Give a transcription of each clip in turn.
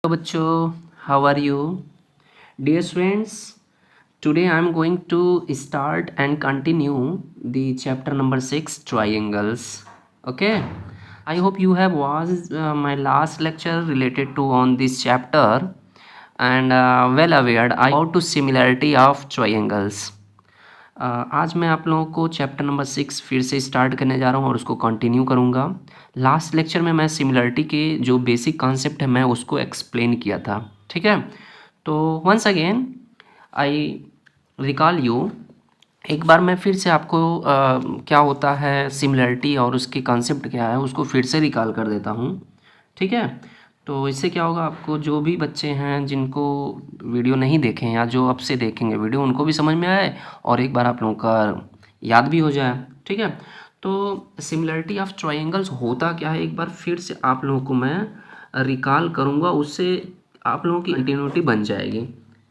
Hello bachcho, how are you? Dear students, today I am going to start and continue the chapter number 6 triangles. Okay, I hope you have watched my last lecture related to on this chapter and well aware about to similarity of triangles. आज मैं आप लोगों को chapter number 6 फिर से start करने जा रहा हूँ और उसको कंटिन्यू करूँगा। लास्ट लेक्चर में मैं सिमिलरिटी के जो बेसिक कॉन्सेप्ट है मैं उसको एक्सप्लेन किया था, ठीक है। तो once again I recall you, एक बार मैं फिर से आपको क्या होता है सिमिलरिटी और उसके कॉन्सेप्ट क्या है उसको फिर से रिकॉल कर देता हूँ, ठीक है। तो इससे क्या होगा, आपको जो भी बच्चे हैं जिनको वीडियो नहीं देखें या जो अब से देखेंगे वीडियो उनको भी समझ में आए और एक बार आप लोगों का याद भी हो जाए, ठीक है। तो सिमिलरिटी ऑफ ट्रायंगल्स होता क्या है एक बार फिर से आप लोगों को मैं रिकॉल करूँगा, उससे आप लोगों की कंटिन्यूटी बन जाएगी,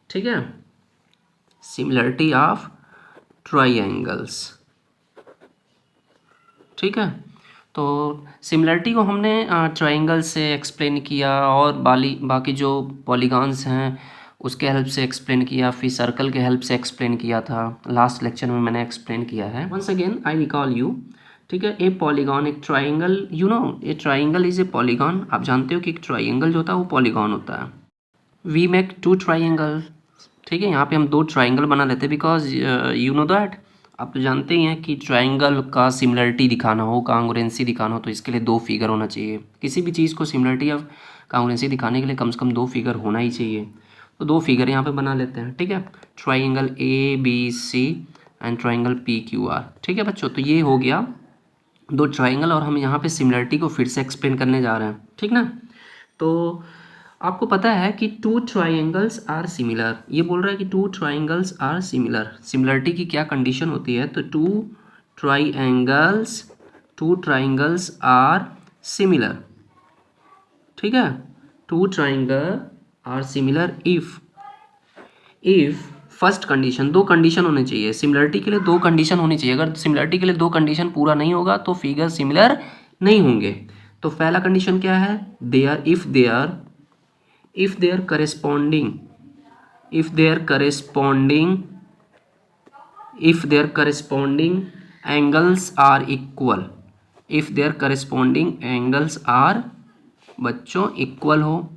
ठीक है। सिमिलरिटी ऑफ ट्रायंगल्स, ठीक है। तो सिमिलरिटी को हमने ट्रायंगल से एक्सप्लेन किया और बाकी जो पॉलीगॉन्स हैं उसके हेल्प से एक्सप्लेन किया, फिर सर्कल के हेल्प से एक्सप्लेन किया था। लास्ट लेक्चर में मैंने एक्सप्लेन किया है। Once again I recall you, ठीक है। ए पॉलीगॉन, एक triangle, you know a triangle is a polygon. आप जानते हो कि एक ट्रायंगल जो होता है वो पॉलीगॉन होता है। वी मेक टू ट्रायंगल, ठीक है। यहाँ पे हम दो ट्रायंगल बना लेते हैं बिकॉज यू नो दैट, आप तो जानते ही हैं कि ट्रायंगल का सिमिलरिटी दिखाना हो, कांग्रुएंसी दिखाना हो तो इसके लिए दो फिगर होना चाहिए। किसी भी चीज़ को सिमिलरिटी या कांग्रुएंसी दिखाने के लिए कम से कम दो फिगर होना ही चाहिए। तो दो फिगर यहाँ पे बना लेते हैं, ठीक है। Triangle A B C and triangle P Q R, ठीक है बच्चों। तो ये हो गया दो ट्रायंगल और हम यहाँ पे सिमिलरिटी को फिर से एक्सप्लेन करने जा रहे हैं, ठीक ना। तो आपको पता है कि टू ट्रायंगल्स आर सिमिलर, ये बोल रहा है कि two triangles are similar. Similarity की क्या कंडीशन होती है, तो टू ट्रायंगल्स आर सिमिलर, ठीक है। Two triangle are similar if first condition, दो कंडीशन होने चाहिए सिमिलरिटी के लिए, दो कंडीशन होनी चाहिए। अगर सिमिलरिटी के लिए दो कंडीशन पूरा नहीं होगा तो फिगर सिमिलर नहीं होंगे। तो पहला कंडीशन क्या है, if their corresponding angles are equal, बच्चों इक्वल हो,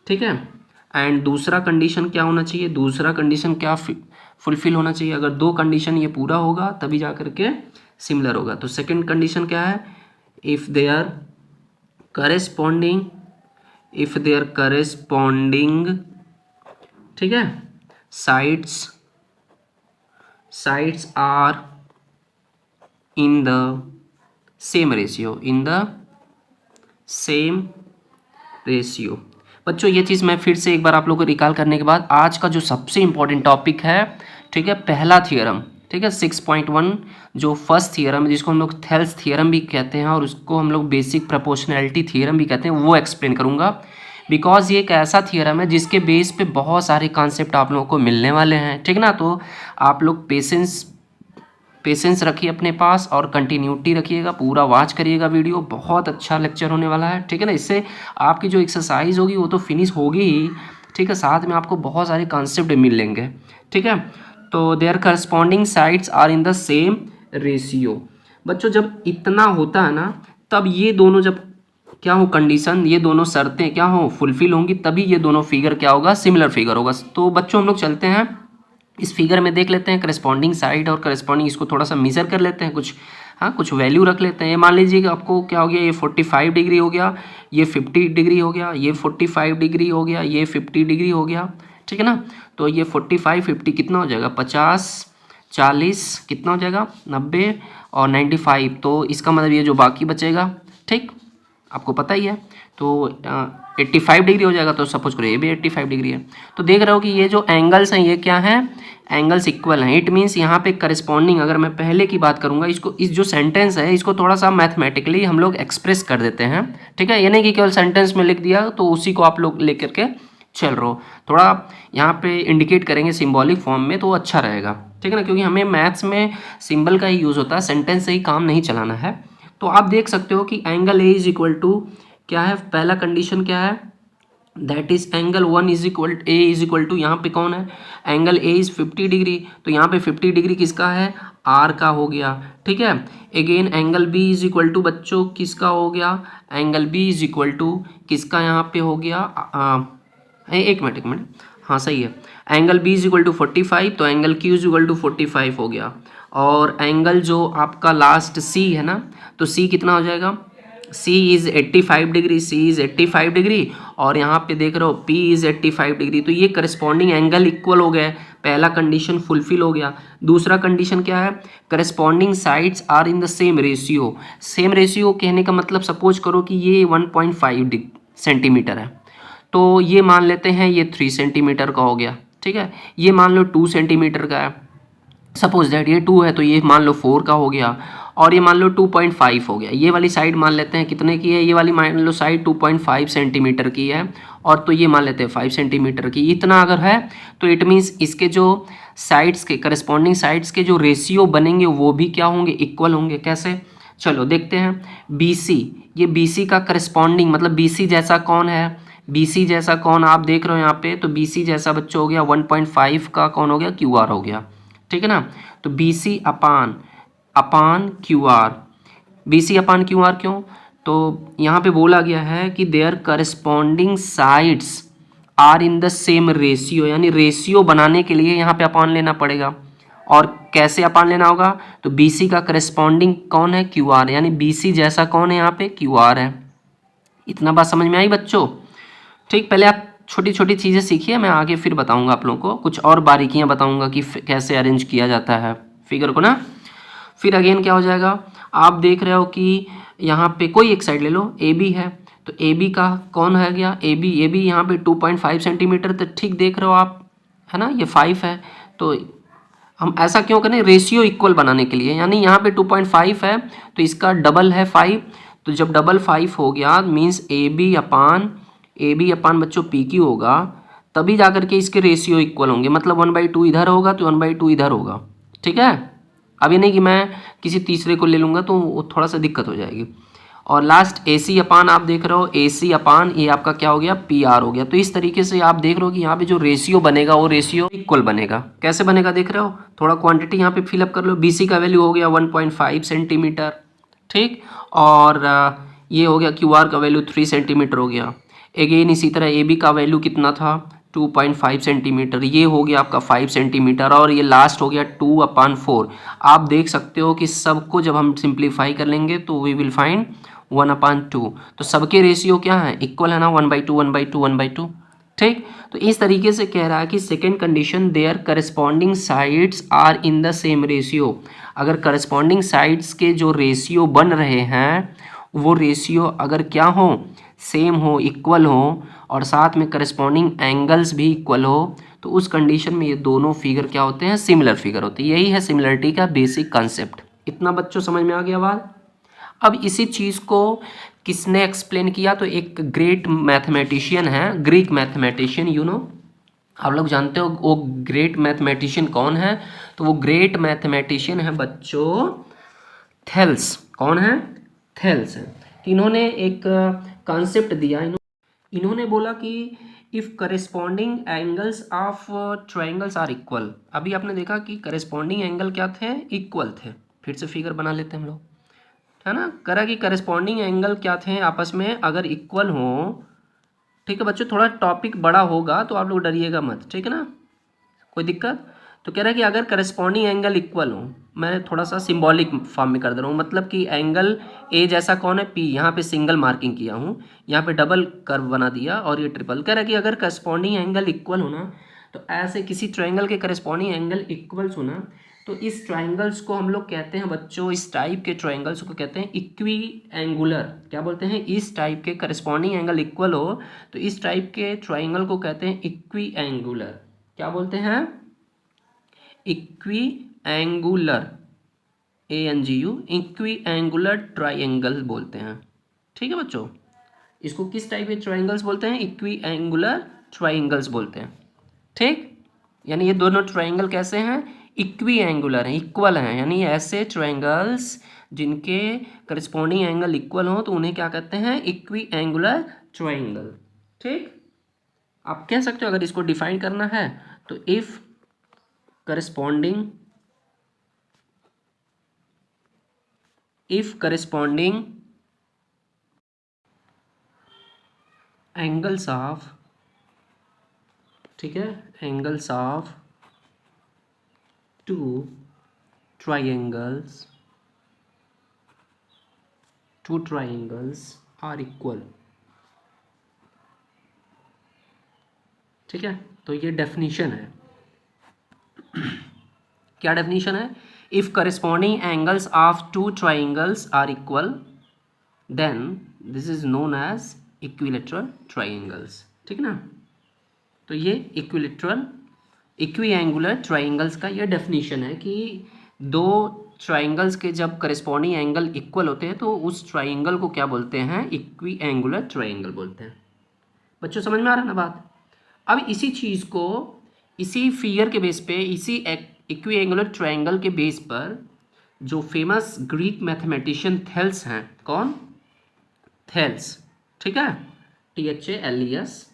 ठीक है। एंड दूसरा कंडीशन क्या होना चाहिए, दूसरा कंडीशन क्या फुलफिल होना चाहिए। अगर दो कंडीशन ये पूरा होगा तभी जा करके सिमिलर होगा। तो सेकंड कंडीशन क्या है, इफ दे आर करेस्पॉन्डिंग, ठीक है, sides are in the same ratio, बच्चों ये चीज़ मैं फिर से एक बार आप लोगों को रिकॉल करने के बाद, आज का जो सबसे इंपॉर्टेंट टॉपिक है, ठीक है, पहला थियरम, ठीक है, 6.1 जो फर्स्ट थियरम है जिसको हम लोग थेल्स थियरम भी कहते हैं और उसको हम लोग बेसिक प्रोपोर्शनैलिटी थियरम भी कहते हैं, वो एक्सप्लेन करूँगा। बिकॉज ये एक ऐसा थियरम है जिसके बेस पे बहुत सारे कॉन्सेप्ट आप लोगों को मिलने वाले हैं, ठीक ना। तो आप लोग पेशेंस रखिए अपने पास और कंटिन्यूटी रखिएगा, पूरा वॉच करिएगा वीडियो, बहुत अच्छा लेक्चर होने वाला है, ठीक है ना। इससे आपकी जो एक्सरसाइज होगी वो तो फिनिश होगी ही, ठीक है, साथ में आपको बहुत सारे कॉन्सेप्ट मिल लेंगे, ठीक है। तो their corresponding sides are in the same ratio, बच्चों जब इतना होता है ना तब ये दोनों जब क्या हो कंडीशन, ये दोनों शर्तें क्या हो फुलफिल होंगी तभी ये दोनों फिगर क्या होगा, सिमिलर फिगर होगा। तो बच्चों हम लोग चलते हैं इस फिगर में, देख लेते हैं करस्पॉन्डिंग साइड और करस्पॉन्डिंग, इसको थोड़ा सा मेजर कर लेते हैं, कुछ वैल्यू रख लेते हैं। ये मान लीजिए कि आपको क्या हो गया, ये 45 डिग्री हो गया, ये 50 डिग्री हो गया, ये 45 डिग्री हो गया, ये 50 डिग्री हो गया, ठीक है ना। तो ये 45 50 कितना हो जाएगा, 50 40 कितना हो जाएगा, 90 और 95, तो इसका मतलब ये जो बाकी बचेगा, ठीक, आपको पता ही है। तो 85 डिग्री हो जाएगा, तो सपोज करो ये भी 85 डिग्री है। तो देख रहे हो कि ये जो एंगल्स हैं ये क्या हैं, एंगल्स इक्वल हैं। इट मीन्स यहाँ पे करस्पॉन्डिंग, अगर मैं पहले की बात करूँगा, इसको इस जो सेंटेंस है इसको थोड़ा सा मैथमेटिकली हम लोग एक्सप्रेस कर देते हैं, ठीक है। ये नहीं कि केवल सेंटेंस में लिख दिया तो उसी को आप लोग लेकर के चल रहे हो, थोड़ा यहाँ पे इंडिकेट करेंगे सिम्बॉलिक फॉर्म में तो अच्छा रहेगा, ठीक है ना, क्योंकि हमें मैथ्स में सिंबल का ही यूज़ होता है, सेंटेंस से ही काम नहीं चलाना है। तो आप देख सकते हो कि angle A is equal to क्या है, पहला कंडीशन क्या है, that is angle one is equal A is equal to, यहाँ पे कौन है, एंगल ए इज 50 डिग्री, तो यहाँ पे 50 डिग्री किसका है, आर का हो गया। ठीक है, again angle B is equal to बच्चों किसका हो गया, angle B is equal to किसका यहाँ पे हो गया, एक मिनट, हाँ सही है, angle B is equal to 45, तो angle Q is equal to 45 हो गया। और एंगल जो आपका लास्ट सी है ना, तो सी कितना हो जाएगा, C is 85 degree, C is 85 degree, और यहाँ पे देख रहे हो P इज़ 85 डिग्री। तो ये करस्पॉन्डिंग एंगल इक्वल हो गए, पहला कंडीशन फुलफिल हो गया। दूसरा कंडीशन क्या है, corresponding sides are in the same ratio. Same ratio कहने का मतलब सपोज करो कि ये 1.5 सेंटीमीटर है, तो ये मान लेते हैं ये 3 सेंटीमीटर का हो गया। ठीक है, ये मान लो 2 सेंटीमीटर का है, सपोज दैट ये 2 है तो ये मान लो 4 का हो गया, और ये मान लो 2.5 हो गया। ये वाली साइड मान लेते हैं कितने की है, ये वाली मान लो साइड 2.5 सेंटीमीटर की है, और तो ये मान लेते हैं 5 सेंटीमीटर की। इतना अगर है तो इट मीन्स इसके जो साइड्स के करस्पॉन्डिंग साइड्स के जो रेशियो बनेंगे वो भी क्या होंगे, इक्वल होंगे। कैसे, चलो देखते हैं। BC, ये BC का करस्पॉन्डिंग मतलब BC जैसा कौन है, BC जैसा कौन आप देख रहे हो यहाँ पे, तो BC जैसा बच्चों हो गया 1.5 का कौन हो गया, QR हो गया। ठीक है ना, तो BC अपान QR, BC अपान QR क्यों, तो यहाँ पे बोला गया है कि their corresponding sides are in the same ratio, यानी रेशियो बनाने के लिए यहाँ पे अपान लेना पड़ेगा। और कैसे अपान लेना होगा, तो BC का करस्पॉन्डिंग कौन है, QR, यानी BC जैसा कौन है यहाँ पे, QR है। इतना बात समझ में आई बच्चों। ठीक, पहले आप छोटी छोटी चीज़ें सीखिए, मैं आगे फिर बताऊंगा आप लोगों को, कुछ और बारीकियां बताऊंगा कि कैसे अरेंज किया जाता है फिगर को ना। फिर अगेन क्या हो जाएगा, आप देख रहे हो कि यहाँ पे कोई एक साइड ले लो, AB है, तो AB का कौन है गया, AB यहाँ पे 2.5 सेंटीमीटर, तो ठीक देख रहे हो आप, है ना, ये 5 है। तो हम ऐसा क्यों करें, रेशियो इक्वल बनाने के लिए, यानी यहाँ पे 2.5 है तो इसका डबल है 5, तो जब डबल 5 हो गया मीन्स AB अपान बच्चों PQ होगा, तभी जाकर के इसके रेशियो इक्वल होंगे। मतलब 1/2 इधर होगा तो 1/2 इधर होगा। ठीक है, अभी नहीं कि मैं किसी तीसरे को ले लूँगा तो वो थोड़ा सा दिक्कत हो जाएगी। और लास्ट AC अपान आप देख रहे हो, AC अपान ये आपका क्या हो गया, PR हो गया। तो इस तरीके से आप देख रहे हो कि यहाँ पे जो रेशियो बनेगा वो रेशियो इक्वल बनेगा। कैसे बनेगा देख रहे हो, थोड़ा क्वांटिटी यहाँ पे फिलअप कर लो। BC का वैल्यू हो गया 1.5 सेंटीमीटर, ठीक, और ये हो गया QR का वैल्यू 3 सेंटीमीटर हो गया। अगेन इसी तरह AB का वैल्यू कितना था, 2.5 सेंटीमीटर, ये हो गया आपका 5 सेंटीमीटर, और ये लास्ट हो गया 2/4। आप देख सकते हो कि सबको जब हम सिंप्लीफाई कर लेंगे तो वी विल फाइंड 1/2। तो सबके रेशियो क्या है, इक्वल है ना, 1/2 1/2 1/2। ठीक, तो इस तरीके से कह रहा है कि second condition their corresponding sides are in the same ratio. अगर करस्पॉन्डिंग साइड्स के जो रेशियो बन रहे हैं वो रेशियो अगर क्या हो, सेम हो, इक्वल हो, और साथ में करस्पॉन्डिंग एंगल्स भी इक्वल हो, तो उस कंडीशन में ये दोनों फिगर क्या होते हैं, सिमिलर फिगर होती है। यही है सिमिलरिटी का बेसिक कंसेप्ट। इतना बच्चों समझ में आ गया बात। अब इसी चीज़ को किसने एक्सप्लेन किया, तो एक ग्रेट मैथमेटिशियन है, ग्रीक मैथमेटिशियन, यू नो, आप लोग जानते हो वो ग्रेट मैथमेटिशियन कौन है, तो वो ग्रेट मैथमेटिशियन है बच्चों थेल्स। कौन है, थेल्स है। इन्होंने एक कॉन्सेप्ट दिया, इन्होंने बोला कि if corresponding angles of triangles are equal. अभी आपने देखा कि करेस्पॉन्डिंग एंगल क्या थे, इक्वल थे। फिर से फिगर बना लेते हैं हम लोग, है ना, करा कि करेस्पॉन्डिंग एंगल क्या थे आपस में अगर इक्वल हो। ठीक है बच्चों, थोड़ा टॉपिक बड़ा होगा तो आप लोग डरिएगा मत, ठीक है ना, कोई दिक्कत। तो कह रहा है कि अगर करस्पॉन्डिंग एंगल इक्वल हो, मैं थोड़ा सा सिंबॉलिक फॉर्म में कर दे रहा हूँ, मतलब कि एंगल ए जैसा कौन है, P, यहाँ पे सिंगल मार्किंग किया हूँ, यहाँ पे डबल कर्व बना दिया, और ये ट्रिपल। कह रहा है कि अगर करस्पॉन्डिंग एंगल इक्वल होना, तो ऐसे किसी ट्रायंगल के करस्पॉन्डिंग एंगल इक्वल्स होना, तो इस ट्रायंगल्स को हम लोग कहते हैं बच्चों, इस टाइप के ट्रायंगल्स को कहते हैं इक्वी एंगुलर। क्या बोलते हैं, इस टाइप के करस्पॉन्डिंग एंगल इक्वल हो तो इस टाइप के ट्रायंगल को कहते हैं इक्वी एंगुलर। क्या बोलते हैं, equi angular, ANGU, equi angular triangle बोलते हैं। ठीक है बच्चों, इसको किस टाइप के ट्रायंगल्स बोलते हैं, इक्वी एंगुलर ट्रायंगल्स बोलते हैं। ठीक, यानी ये दोनों ट्रायंगल कैसे हैं, इक्वी एंगुलर हैं, इक्वल हैं, यानी ऐसे ट्रायंगल्स जिनके करस्पॉन्डिंग एंगल इक्वल हो तो उन्हें क्या कहते हैं, इक्वी एंगुलर ट्रायंगल। ठीक, आप कह सकते हो अगर इसको डिफाइन करना है तो इफ करस्पॉन्डिंग एंगल्स ऑफ, ठीक है, angles of two triangles are equal, ठीक है। तो ये डेफिनेशन है। क्या डेफिनेशन है? If corresponding angles of two triangles are equal then this is known as equilateral triangles, ठीक ना। तो ये इक्विएंगुलर ट्राइंगल्स का ये डेफिनेशन है कि दो ट्राइंगल्स के जब करस्पॉन्डिंग एंगल इक्वल होते हैं तो उस ट्राइंगल को क्या बोलते हैं? इक्विएंगुलर ट्राइंगल बोलते हैं। बच्चों समझ में आ रहा है ना बात? अब इसी चीज़ को इसी फिगर के बेस पे, इसी इक्विएंगुलर ट्राइंगल के बेस पर जो फेमस ग्रीक मैथमेटिशियन थेल्स हैं, कौन? थेल्स, ठीक है, THALES,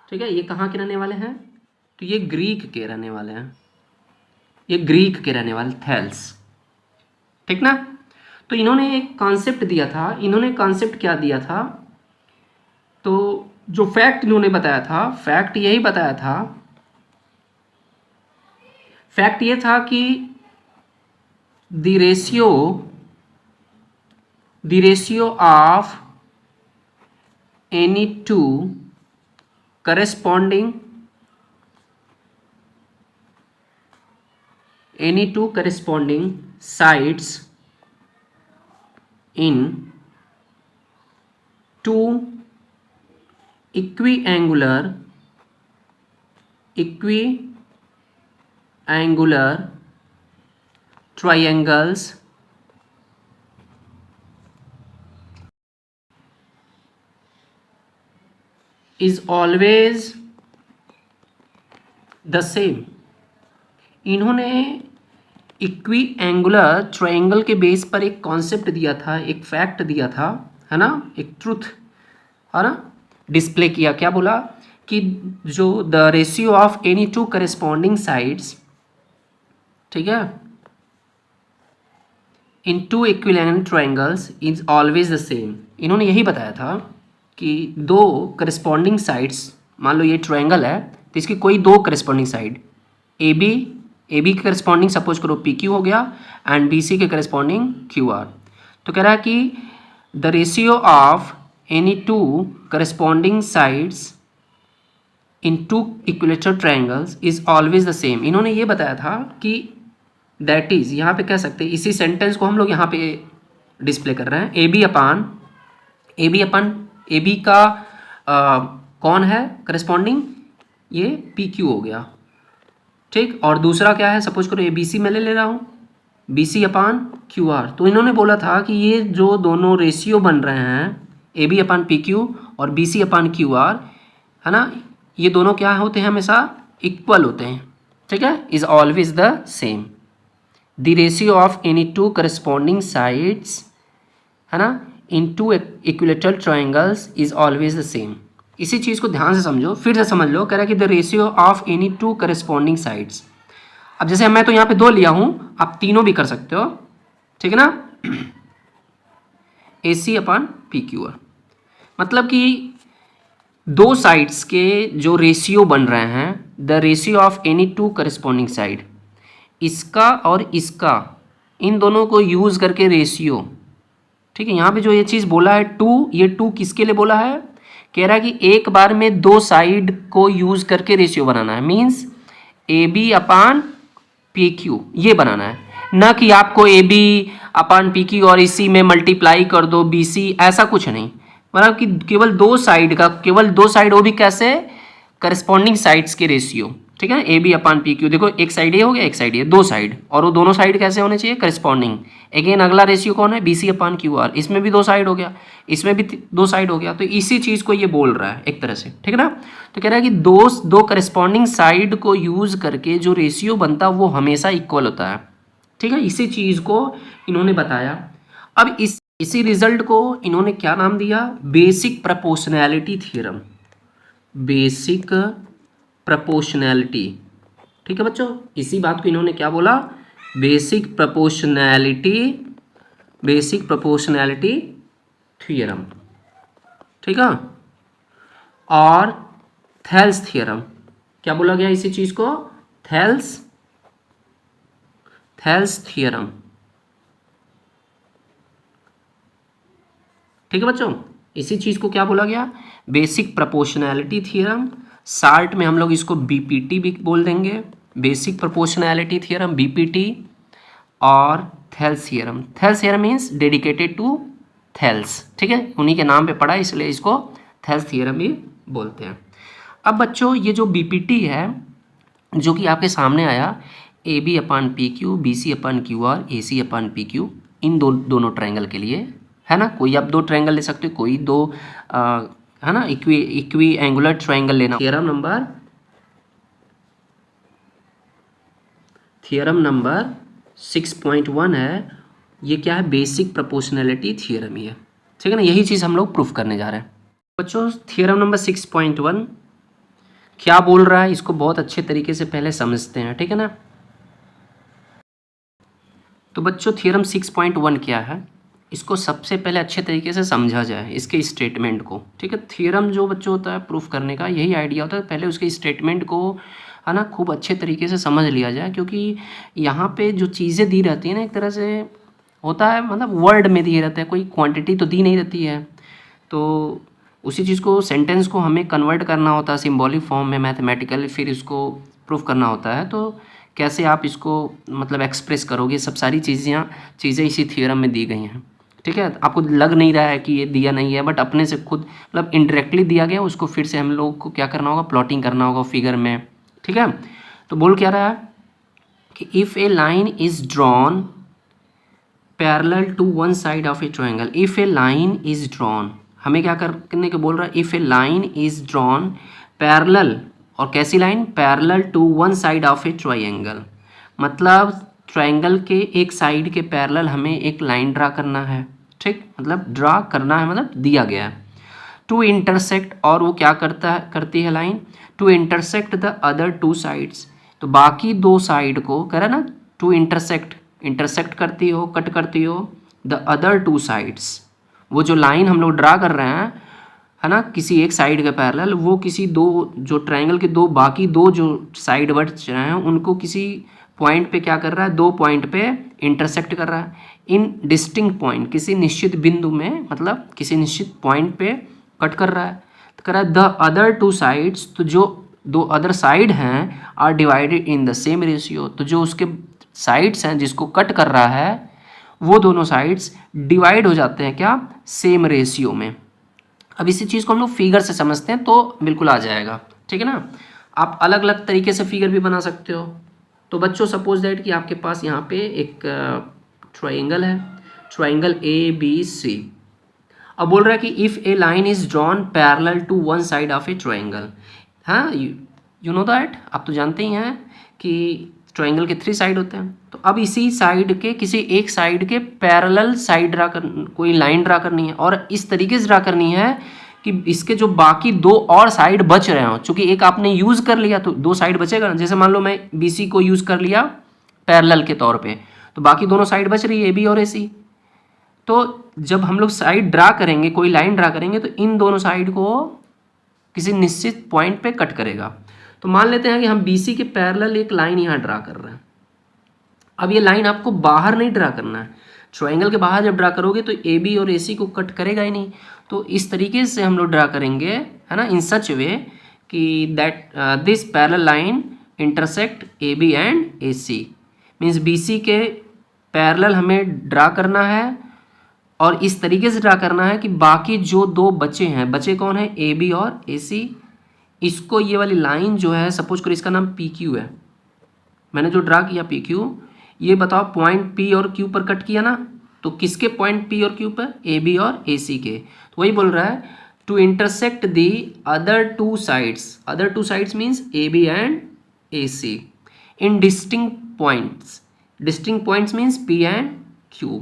ठीक है। ये कहाँ के रहने वाले हैं? तो ये ग्रीक के रहने वाले हैं, ये ग्रीक के रहने वाले थेल्स, ठीक ना। तो इन्होंने एक कॉन्सेप्ट दिया था। इन्होंने कॉन्सेप्ट क्या दिया था? तो जो फैक्ट इन्होंने बताया था, फैक्ट यही बताया था, फैक्ट ये था कि the ratio of any to corresponding sides in two equiangular triangles is always the same। इन्होंने इक्विएंगुलर ट्रायंगल के बेस पर एक कॉन्सेप्ट दिया था, एक फैक्ट दिया था, है ना, एक ट्रूथ, है ना, डिस्प्ले किया। क्या बोला कि जो the ratio of any two corresponding sides, ठीक है, in two equivalent triangles is always the same. इन्होंने यही बताया था कि दो करस्पॉन्डिंग साइड्स, मान लो ये ट्रायंगल है तो इसकी कोई दो करस्पॉन्डिंग साइड, ए बी के करस्पॉन्डिंग सपोज करो PQ हो गया एंड BC के करस्पॉन्डिंग QR। तो कह रहा है कि the ratio of any two corresponding sides in two equilateral triangles is always the same. इन्होंने ये बताया था कि दैट इज़, यहाँ पे कह सकते हैं, इसी सेंटेंस को हम लोग यहाँ पे डिस्प्ले कर रहे हैं, ए बी का कौन है करस्पॉन्डिंग? ये PQ हो गया, ठीक। और दूसरा क्या है? सपोज करो ABC मैं ले रहा हूँ, BC/QR। तो इन्होंने बोला था कि ये जो दोनों रेशियो बन रहे हैं AB/PQ और BC/QR, है ना, ये दोनों क्या होते हैं? हमेशा इक्वल होते हैं, ठीक है, is always the same. The ratio of any two corresponding sides, है ना, in two equilateral triangles is always the same. इसी चीज़ को ध्यान से समझो, फिर से समझ लो। कह रहा है कि the ratio of any two corresponding sides. अब जैसे मैं तो यहाँ पे 2 लिया हूँ, आप तीनों भी कर सकते हो, ठीक है ना। AC/PQ, मतलब कि दो साइड्स के जो रेशियो बन रहे हैं, the ratio of any two corresponding side, इसका और इसका, इन दोनों को यूज़ करके रेशियो, ठीक है। यहाँ पे जो ये चीज़ बोला है 2, ये 2 किसके लिए बोला है? कह रहा है कि एक बार में दो साइड को यूज़ करके रेशियो बनाना है, मीन्स AB/PQ ये बनाना है, ना कि आपको AB/PQ और इसी में मल्टीप्लाई कर दो BC, ऐसा कुछ नहीं। मतलब कि केवल दो साइड वो भी कैसे? करस्पॉन्डिंग साइड्स के रेशियो, ठीक है ना। AB/PQ, देखो एक साइड ये हो गया, एक साइड ये, दो साइड, और वो दोनों साइड कैसे होने चाहिए? करस्पॉन्डिंग। अगेन अगला रेशियो कौन है? BC/QR। इसमें भी दो साइड हो गया, इसमें भी दो साइड हो गया। तो इसी चीज़ को ये बोल रहा है एक तरह से, ठीक है ना। तो कह रहा है कि दो करस्पॉन्डिंग साइड को यूज़ करके जो रेशियो बनता है वो हमेशा इक्वल होता है, ठीक है। इसी चीज़ को इन्होंने बताया। अब इसी रिजल्ट को इन्होंने क्या नाम दिया? Basic proportionality theorem. Basic proportionality. ठीक है बच्चों, इसी बात को इन्होंने क्या बोला, बेसिक प्रोपोर्शनैलिटी थ्योरम। ठीक है, और थेल्स थ्योरम, क्या बोला गया इसी चीज को, थेल्स थ्योरम। ठीक है बच्चों, इसी चीज को क्या बोला गया, बेसिक प्रोपोर्शनैलिटी थ्योरम। शार्ट में हम लोग इसको बीपीटी भी बोल देंगे, बेसिक प्रोपोर्शनैलिटी थ्योरम, बीपीटी। और Thales theorem, Thales theorem means dedicated to Thales. ठीक है, उन्हीं के नाम पे पड़ा है, इसलिए इसको थेल्स थ्योरम भी बोलते हैं। अब बच्चों ये जो बीपीटी है, जो कि आपके सामने आया, A B upon P Q, B C upon Q R, A C upon P Q, इन दोनों ट्रायंगल के लिए है ना। कोई आप दो ट्रायंगल ले सकते हो, कोई दो है ना, इक्वी एंगुलर ट्रायंगल लेना। थियरम नंबर 6.1 है, ये क्या है, बेसिक प्रोपोर्शनैलिटी थियरम ही है। ठीक है ना, यही चीज़ हम लोग प्रूफ करने जा रहे हैं बच्चों। थियरम नंबर 6.1 क्या बोल रहा है, इसको बहुत अच्छे तरीके से पहले समझते हैं। ठीक है ना, तो बच्चों थियरम 6.1 क्या है, इसको सबसे पहले अच्छे तरीके से समझा जाए, इसके स्टेटमेंट को। ठीक है, थियरम जो बच्चों होता है प्रूफ करने का, यही आइडिया होता है, पहले उसके स्टेटमेंट को है ना खूब अच्छे तरीके से समझ लिया जाए, क्योंकि यहाँ पे जो चीज़ें दी रहती हैं ना, एक तरह से होता है, मतलब वर्ड में दिए रहते हैं, कोई क्वांटिटी तो दी नहीं रहती है, तो उसी चीज़ को, सेंटेंस को हमें कन्वर्ट करना होता है सिंबॉलिक फॉर्म में, मैथमेटिकल, फिर इसको प्रूफ करना होता है। तो कैसे आप इसको मतलब एक्सप्रेस करोगे, सब सारी चीज़ें इसी थियरम में दी गई हैं। ठीक है, आपको लग नहीं रहा है कि ये दिया नहीं है, बट अपने से खुद मतलब इनडायरेक्टली दिया गया, उसको फिर से हम लोग को क्या करना होगा, प्लॉटिंग करना होगा फिगर में। ठीक है, तो बोल क्या रहा है कि if a line is drawn parallel to one side of a triangle, if a line is drawn, हमें क्या करने के बोल रहा है, if a line is drawn parallel, और कैसी line, parallel to one side of a triangle, मतलब ट्रायंगल के एक साइड के पैरेलल हमें एक लाइन ड्रा करना है। ठीक, मतलब ड्रा करना है, मतलब दिया गया है। टू इंटरसेक्ट, और वो क्या करती है line, to intersect the other two sides, तो बाकी दो साइड को करा ना, टू इंटरसेक्ट करती हो, कट करती हो द अदर टू साइड्स, वो जो लाइन हम लोग ड्रा कर रहे हैं है ना किसी एक साइड के पैरेलल, वो किसी दो जो ट्रायंगल के दो बाकी दो जो साइड बच रहे हैं उनको किसी पॉइंट पे क्या कर रहा है, दो पॉइंट पे इंटरसेक्ट कर रहा है, इन डिस्टिंक्ट पॉइंट, किसी निश्चित बिंदु में, मतलब किसी निश्चित पॉइंट पे कट कर रहा है। तो कर रहा है द अदर टू साइड्स, तो जो दो अदर साइड हैं are divided in the same ratio, तो जो उसके साइड्स हैं जिसको कट कर रहा है वो दोनों साइड्स डिवाइड हो जाते हैं क्या, सेम रेशियो में। अब इसी चीज़ को हम लोग फिगर से समझते हैं तो बिल्कुल आ जाएगा। ठीक है ना, आप अलग अलग तरीके से फिगर भी बना सकते हो। तो बच्चों सपोज दैट कि आपके पास यहाँ पे एक ट्रायंगल है, ट्रायंगल ए बी सी। अब बोल रहा है कि if a line is drawn parallel to one side of a triangle, हाँ यू नो दैट, आप तो जानते ही हैं कि ट्रायंगल के 3 साइड होते हैं। तो अब इसी साइड के किसी एक साइड के पैरेलल साइड ड्रा कर, कोई लाइन ड्रा करनी है, और इस तरीके से ड्रा करनी है कि इसके जो बाकी दो और साइड बच रहे हो, चूंकि एक आपने यूज़ कर लिया तो दो साइड बचेगा ना। जैसे मान लो मैं BC को यूज़ कर लिया पैरेलल के तौर पे, तो बाकी दोनों साइड बच रही है AB और AC। तो जब हम लोग साइड ड्रा करेंगे, कोई लाइन ड्रा करेंगे, तो इन दोनों साइड को किसी निश्चित पॉइंट पे कट करेगा। तो मान लेते हैं कि हम BC के पैरेलल एक लाइन यहाँ ड्रा कर रहे हैं। अब ये लाइन आपको बाहर नहीं ड्रा करना है, ट्रायंगल के बाहर जब ड्रा करोगे तो AB और AC को कट करेगा ही नहीं। तो इस तरीके से हम लोग ड्रा करेंगे, है ना, इन सच वे कि that this parallel line intersect AB and AC, means BC के पैरेलल हमें ड्रा करना है, और इस तरीके से ड्रा करना है कि बाकी जो दो बचे हैं, बचे कौन है, AB और AC, इसको ये वाली लाइन जो है, सपोज करो इसका नाम PQ है, मैंने जो ड्रा किया PQ, ये बताओ पॉइंट P और Q पर कट किया ना, तो किसके पॉइंट P और Q पर, AB और AC के। तो वही बोल रहा है to intersect the other two sides means AB and AC in distinct points means P and Q।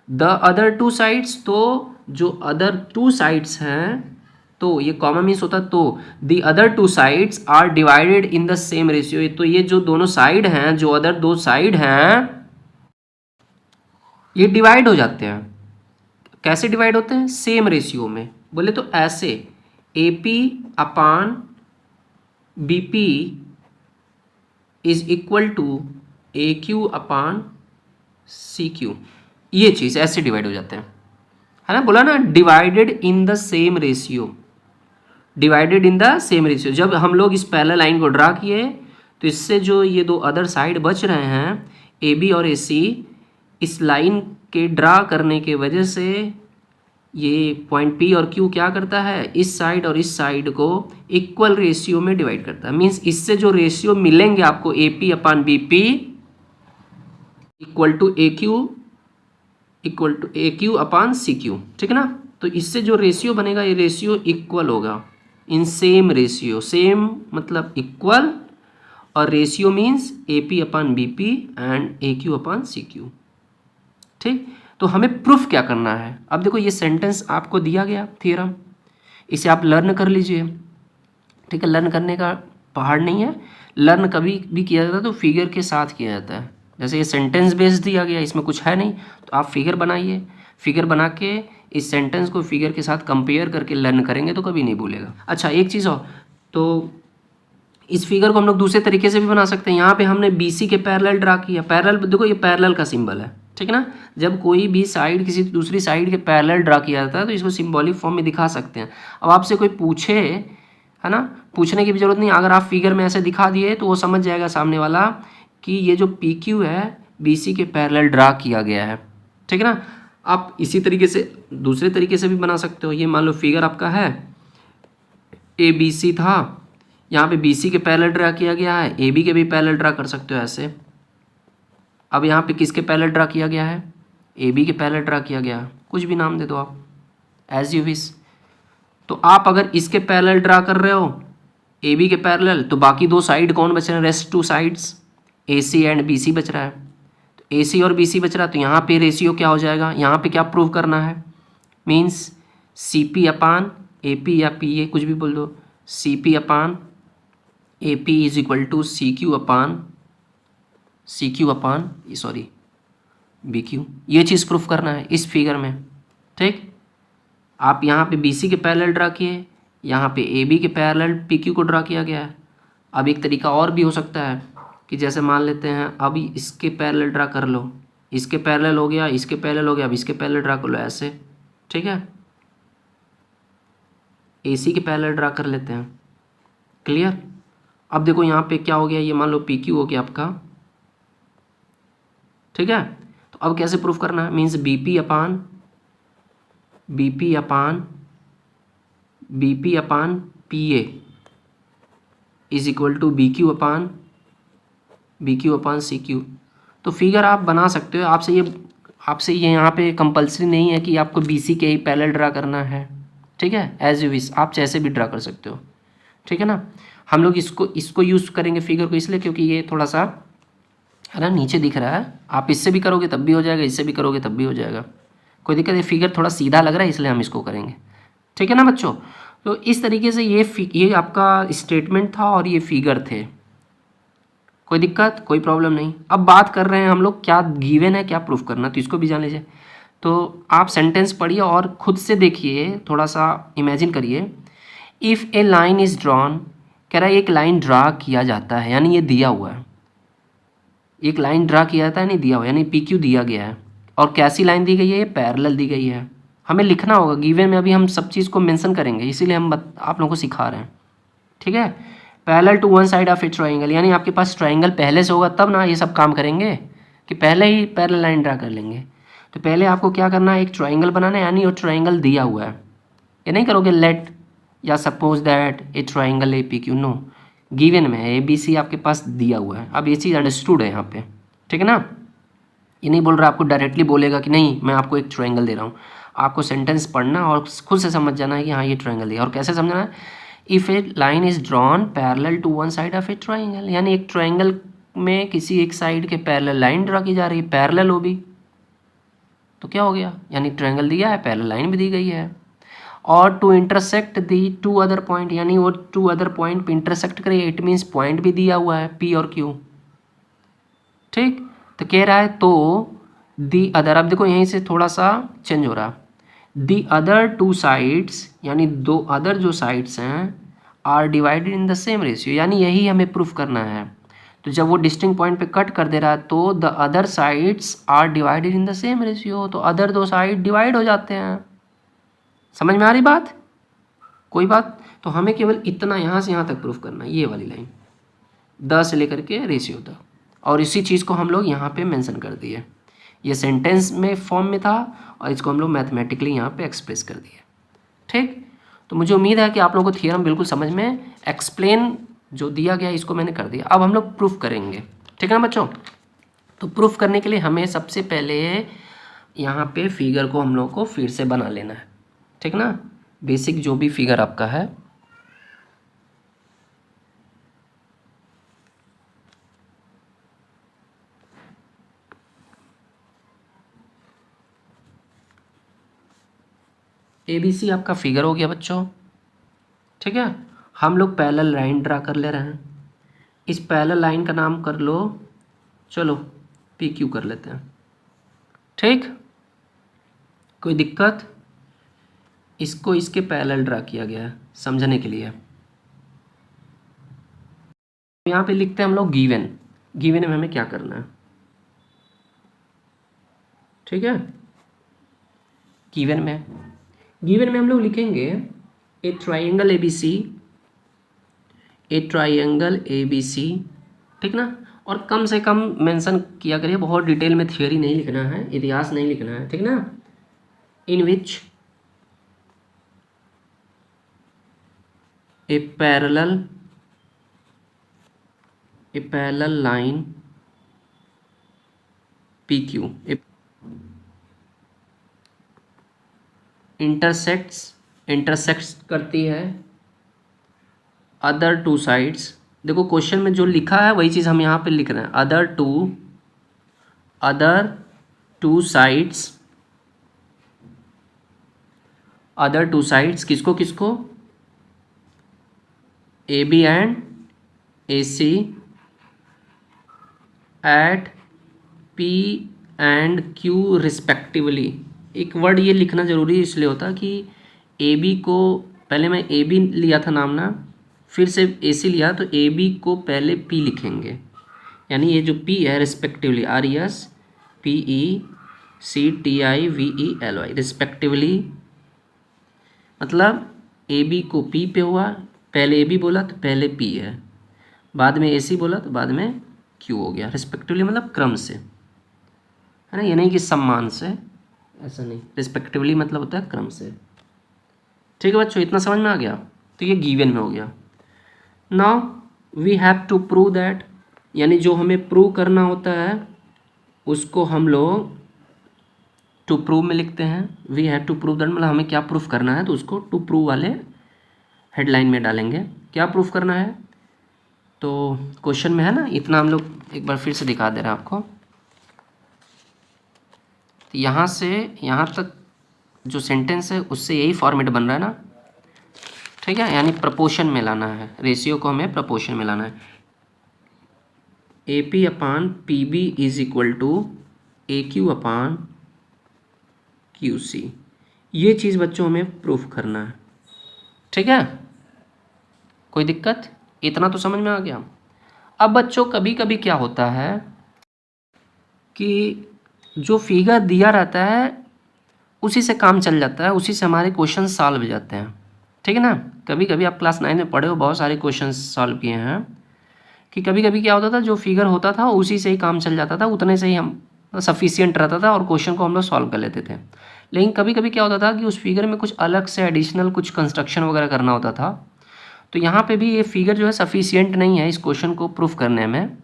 The other two sides, तो जो अदर टू साइड्स हैं तो ये कॉमा मीन्स होता है तो the other two sides are divided in the same ratio. तो ये जो दोनों साइड हैं, जो अदर दो साइड हैं, ये डिवाइड हो जाते हैं। कैसे डिवाइड होते हैं? सेम रेशियो में। बोले तो ऐसे, A P upon B P is equal to A Q upon C Q. ये चीज़ ऐसे डिवाइड हो जाते हैं, है ना। बोला ना divided in the same ratio, divided in the same ratio. जब हम लोग इस पैरेलल लाइन को ड्रा किए तो इससे जो ये दो अदर साइड बच रहे हैं, ए बी और ए सी, इस लाइन के ड्रा करने के वजह से ये पॉइंट पी और क्यू क्या करता है, इस साइड और इस साइड को इक्वल रेशियो में डिवाइड करता है। मीन्स इससे जो रेशियो मिलेंगे आपको, A P upon B P equal to A Q upon C Q, ठीक है ना। तो इससे जो रेशियो बनेगा, ये रेशियो इक्वल होगा इन सेम रेशियो। सेम मतलब इक्वल, और ratio means A P upon B P and A Q upon C Q. ठीक, तो हमें प्रूफ क्या करना है। अब देखो ये सेंटेंस आपको दिया गया थ्योरम, इसे आप लर्न कर लीजिए। ठीक है, लर्न करने का पहाड़ नहीं है, लर्न कभी भी किया जाता है तो फिगर के साथ किया जाता है। जैसे ये सेंटेंस बेस्ड दिया गया, इसमें कुछ है नहीं, तो आप फिगर बनाइए, फिगर बना के इस सेंटेंस को फिगर के साथ कंपेयर करके लर्न करेंगे तो कभी नहीं भूलेगा। अच्छा, एक चीज़ और, तो इस फिगर को हम लोग दूसरे तरीके से भी बना सकते हैं। यहाँ पे हमने बी सी के पैरेलल ड्रा किया, पैरेलल देखो ये पैरेलल का सिंबल है, ठीक है ना। जब कोई भी साइड किसी दूसरी साइड के पैरेलल ड्रा किया जाता है तो इसको सिंबॉलिक फॉर्म में दिखा सकते हैं। अब आपसे कोई पूछे, है ना, पूछने की भी जरूरत नहीं, अगर आप फिगर में ऐसे दिखा दिए तो वो समझ जाएगा सामने वाला कि ये जो पी क्यू है बी सी के पैरेलल ड्रा किया गया है, ठीक है ना। आप इसी तरीके से दूसरे तरीके से भी बना सकते हो। ये मान लो फिगर आपका है, ए बी सी था, यहाँ पे बी सी के पैरेलल ड्रा किया गया है, ए बी के भी पैरेलल ड्रा कर सकते हो ऐसे। अब यहाँ पे किसके पैरेलल ड्रा किया गया है, ए बी के पैरेलल ड्रा किया गया है, कुछ भी नाम दे दो आप, एज यू विश। तो आप अगर इसके पैरेलल ड्रा कर रहे हो ए बी के पैरेलल, तो बाकी दो साइड कौन बच रहे हैं, rest two sides A C and B C बच रहा है। तो ए सी और बी सी बच रहा है, तो यहाँ पे रेशियो क्या हो जाएगा, यहाँ पे क्या प्रूव करना है, means C P upon A P या पी ए कुछ भी बोल दो, C P upon A P is equal to C Q upon sorry B Q. ये चीज़ प्रूफ करना है इस फिगर में। ठीक, आप यहाँ पे बी सी के पैरेलल ड्रा किए, यहाँ पे ए बी के पैरेलल पी क्यू को ड्रा किया गया है। अब एक तरीका और भी हो सकता है कि जैसे मान लेते हैं अभी इसके पैरेलल ड्रा कर लो, इसके पैरेलल हो गया, इसके पैरेलल हो गया, अब इसके पैरेलल ड्रा कर लो ऐसे, ठीक है। ए सी के पैरेलल ड्रा कर लेते हैं, क्लियर। अब देखो यहाँ पे क्या हो गया, ये मान लो पी क्यू हो गया आपका, ठीक है। तो अब कैसे प्रूफ करना है, means B P upon P A is equal to B Q upon C Q. तो फिगर आप बना सकते हो। आपसे ये यहाँ पे कंपलसरी नहीं है कि आपको बी सी के ही पैरेलल ड्रा करना है, ठीक है, एज यू विश, आप जैसे भी ड्रा कर सकते हो, ठीक है ना। हम लोग इसको यूज़ करेंगे फिगर को इसलिए क्योंकि ये थोड़ा सा, है ना, नीचे दिख रहा है। आप इससे भी करोगे तब भी हो जाएगा, इससे भी करोगे तब भी हो जाएगा, कोई दिक्कत नहीं। फिगर थोड़ा सीधा लग रहा है इसलिए हम इसको करेंगे, ठीक है ना बच्चों। तो इस तरीके से ये आपका स्टेटमेंट था और ये फिगर थे, कोई दिक्कत कोई प्रॉब्लम नहीं। अब बात कर रहे हैं हम लोग क्या गिवन है, क्या प्रूफ करना, तो इसको भी जान लीजिए। तो आप सेंटेंस पढ़िए और खुद से देखिए, थोड़ा सा इमेजिन करिए। If a line is drawn, कह रहा है एक लाइन ड्रा किया जाता है, यानी ये दिया हुआ है, एक लाइन ड्रा किया जाता है, नहीं दिया हुआ, यानी पी क्यू दिया गया है। और कैसी लाइन दी गई है, ये पैरेलल दी गई है। हमें लिखना होगा गिवन में, अभी हम सब चीज़ को मेंशन करेंगे, इसीलिए हम आप लोगों को सिखा रहे हैं, ठीक है। Parallel to one side of a triangle, यानी आपके पास ट्राइंगल पहले से होगा तब ना ये सब काम करेंगे, कि पहले ही पैरेलल लाइन ड्रा कर लेंगे। तो पहले आपको क्या करना है, एक ट्राइंगल बनाना है, यानी वो ट्राइंगल दिया हुआ है। ये नहीं करोगे लेट या suppose that a triangle A P Q, no, given में है, ए बी सी आपके पास दिया हुआ है। अब ये चीज़ अंडरस्टूड है यहाँ पे, ठीक है ना। ये नहीं बोल रहा आपको डायरेक्टली बोलेगा कि नहीं मैं आपको एक ट्रायंगल दे रहा हूँ, आपको सेंटेंस पढ़ना और खुद से समझ जाना है कि हाँ ये ट्रायंगल दिया। और कैसे समझना है, if a line is drawn parallel to one side of a triangle, यानी एक ट्रायंगल में किसी एक साइड के पैरेलल लाइन ड्रा की जा रही है, पैरेलल हो भी तो क्या हो गया, यानी ट्रायंगल दिया है, पैरेलल लाइन भी दी गई है। और to intersect the two other point, यानी वो टू अदर पॉइंट पे इंटरसेक्ट करे, इट मीन्स पॉइंट भी दिया हुआ है पी और क्यू। ठीक, तो कह रहा है तो दी अदर, अब देखो यहीं से थोड़ा सा चेंज हो रहा, दी अदर टू साइड्स, यानी दो अदर जो साइड्स हैं are divided in the same ratio, यानी यही हमें प्रूफ करना है। तो जब वो डिस्टिंक्ट पॉइंट पे कट कर दे रहा है तो the other sides are divided in the same ratio, तो अदर दो साइड डिवाइड हो जाते हैं। समझ में आ रही बात? कोई बात? तो हमें केवल इतना यहाँ से यहाँ तक प्रूफ करना है, ये वाली लाइन 10 से लेकर के रेशियो तक, और इसी चीज़ को हम लोग यहाँ पे मेंशन कर दिए। ये सेंटेंस में फॉर्म में था और इसको हम लोग मैथमेटिकली यहाँ पे एक्सप्रेस कर दिए। ठीक, तो मुझे उम्मीद है कि आप लोगों को थियरम बिल्कुल समझ में, एक्सप्लेन जो दिया गया इसको मैंने कर दिया। अब हम लोग प्रूफ करेंगे, ठीक है ना बच्चों? तो प्रूफ करने के लिए हमें सबसे पहले यहाँ पे फिगर को हम लोग को फिर से बना लेना है, ठीक ना? बेसिक जो भी फिगर आपका है, ABC आपका फिगर हो गया बच्चों, ठीक है? हम लोग पैरेलल लाइन ड्रा कर ले रहे हैं, इस पैरेलल लाइन का नाम कर लो, चलो PQ कर लेते हैं। ठीक, कोई दिक्कत? इसको इसके पैरेलल ड्रा किया गया है समझने के लिए। यहाँ पे लिखते हैं हम लोग गिवन, गिवन में हमें क्या करना है, ठीक है? गिवन में हम लोग लिखेंगे ए ट्राइंगल ABC, ठीक ना? और कम से कम मेंशन किया करिए, बहुत डिटेल में थियोरी नहीं लिखना है, इतिहास नहीं लिखना है, ठीक ना? इन विच ए पैरेलल लाइन PQ इंटरसेक्ट्स करती है अदर टू साइड्स। देखो क्वेश्चन में जो लिखा है वही चीज़ हम यहाँ पे लिख रहे हैं, अदर टू साइड्स किसको AB and AC at P and Q respectively. एक वर्ड ये लिखना ज़रूरी इसलिए होता कि AB को पहले मैं AB लिया था नाम ना, फिर से AC लिया, तो AB को पहले P लिखेंगे, यानी ये जो P है रिस्पेक्टिवली RESPECTIVELY रिस्पेक्टिवली, मतलब AB को P पे हुआ, पहले AB बोला तो पहले P है, बाद में AC बोला तो बाद में Q हो गया। रिस्पेक्टिवली मतलब क्रम से, है ना? ये नहीं कि सम्मान से, ऐसा नहीं, रिस्पेक्टिवली मतलब होता है क्रम से। ठीक है बच्चों, इतना समझ में आ गया? तो ये गिवन में हो गया। Now we have to prove that, यानी जो हमें प्रूव करना होता है उसको हम लोग टू प्रूव में लिखते हैं। We have to prove that मतलब हमें क्या प्रूफ करना है, तो उसको टू प्रूव वाले हेडलाइन में डालेंगे। क्या प्रूफ करना है, तो क्वेश्चन में है ना, इतना हम लोग एक बार फिर से दिखा दे रहे हैं आपको। तो यहाँ से यहाँ तक जो सेंटेंस है उससे यही फॉर्मेट बन रहा है ना, ठीक है? यानी प्रपोर्शन में लाना है, रेशियो को हमें प्रपोर्शन में लाना है। AP upon PB is equal to AQ upon QC, ये चीज़ बच्चों हमें प्रूफ करना है, ठीक है? कोई दिक्कत? इतना तो समझ में आ गया। अब बच्चों कभी कभी क्या होता है कि जो फिगर दिया रहता है उसी से काम चल जाता है, उसी से हमारे क्वेश्चन सॉल्व हो जाते हैं, ठीक है ना? कभी कभी आप क्लास 9 में पढ़े हो, बहुत सारे क्वेश्चन सॉल्व किए हैं कि कभी कभी क्या होता था, जो फिगर होता था उसी से ही काम चल जाता था, उतने से ही हम सफिशियंट रहता था और क्वेश्चन को हम लोग सॉल्व कर लेते थे। लेकिन कभी कभी क्या होता था कि उस फिगर में कुछ अलग से एडिशनल कुछ कंस्ट्रक्शन वगैरह करना होता था। तो यहाँ पे भी ये फिगर जो है सफिशियंट नहीं है इस क्वेश्चन को प्रूफ करने में,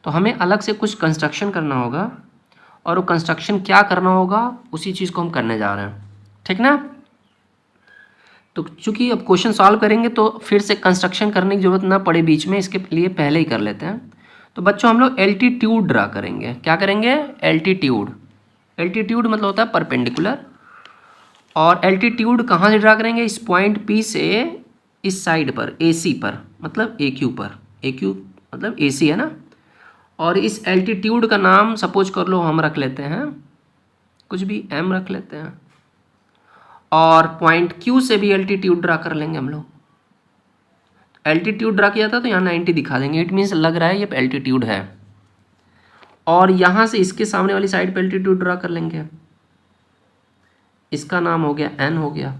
तो हमें अलग से कुछ कंस्ट्रक्शन करना होगा, और वो कंस्ट्रक्शन क्या करना होगा उसी चीज़ को हम करने जा रहे हैं, ठीक ना? तो चूँकि अब क्वेश्चन सॉल्व करेंगे तो फिर से कंस्ट्रक्शन करने की ज़रूरत ना पड़े बीच में, इसके लिए पहले ही कर लेते हैं। तो बच्चों हम लोग एल्टीट्यूड ड्रा करेंगे। क्या करेंगे? एल्टीट्यूड मतलब होता है परपेंडिकुलर, और एल्टीट्यूड कहाँ से ड्रा करेंगे, इस पॉइंट पी से इस साइड पर ए सी पर, मतलब ए क्यू पर, ए क्यू मतलब ए सी है ना। और इस एल्टीट्यूड का नाम सपोज कर लो हम रख लेते हैं, कुछ भी एम रख लेते हैं। और पॉइंट क्यू से भी एल्टीट्यूड ड्रा कर लेंगे हम लोग। एल्टीट्यूड ड्रा किया था तो यहाँ 90 दिखा देंगे, इट मीन्स लग रहा है ये एल्टीट्यूड है। और यहाँ से इसके सामने वाली साइड पे एल्टीट्यूड ड्रा कर लेंगे, इसका नाम हो गया एन हो गया।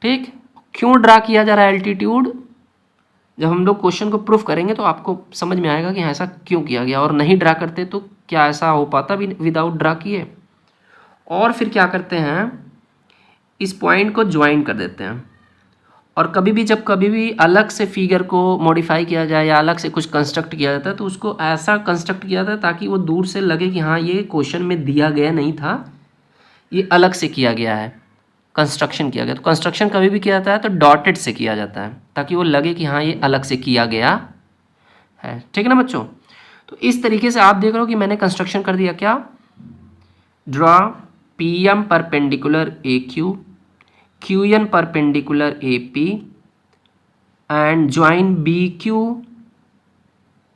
ठीक, क्यों ड्रा किया जा रहा है एल्टीट्यूड, जब हम लोग क्वेश्चन को प्रूफ करेंगे तो आपको समझ में आएगा कि ऐसा क्यों किया गया। और नहीं ड्रा करते तो क्या ऐसा हो पाता भी विदाउट ड्रा किए। और फिर क्या करते हैं, इस पॉइंट को ज्वाइन कर देते हैं। और कभी भी अलग से फिगर को मॉडिफाई किया जाए या अलग से कुछ कंस्ट्रक्ट किया जाता है तो उसको ऐसा कंस्ट्रक्ट किया जाता है ताकि वो दूर से लगे कि हाँ ये क्वेश्चन में दिया गया नहीं था, ये अलग से किया गया है, कंस्ट्रक्शन किया गया। तो कंस्ट्रक्शन कभी भी किया जाता है तो डॉटेड से किया जाता है ताकि वो लगे कि हाँ ये अलग से किया गया है। ठीक है ना बच्चों। तो इस तरीके से आप देख रहे हो कि मैंने कंस्ट्रक्शन कर दिया क्या, draw P M perpendicular A Q, Q N perpendicular A P and join B Q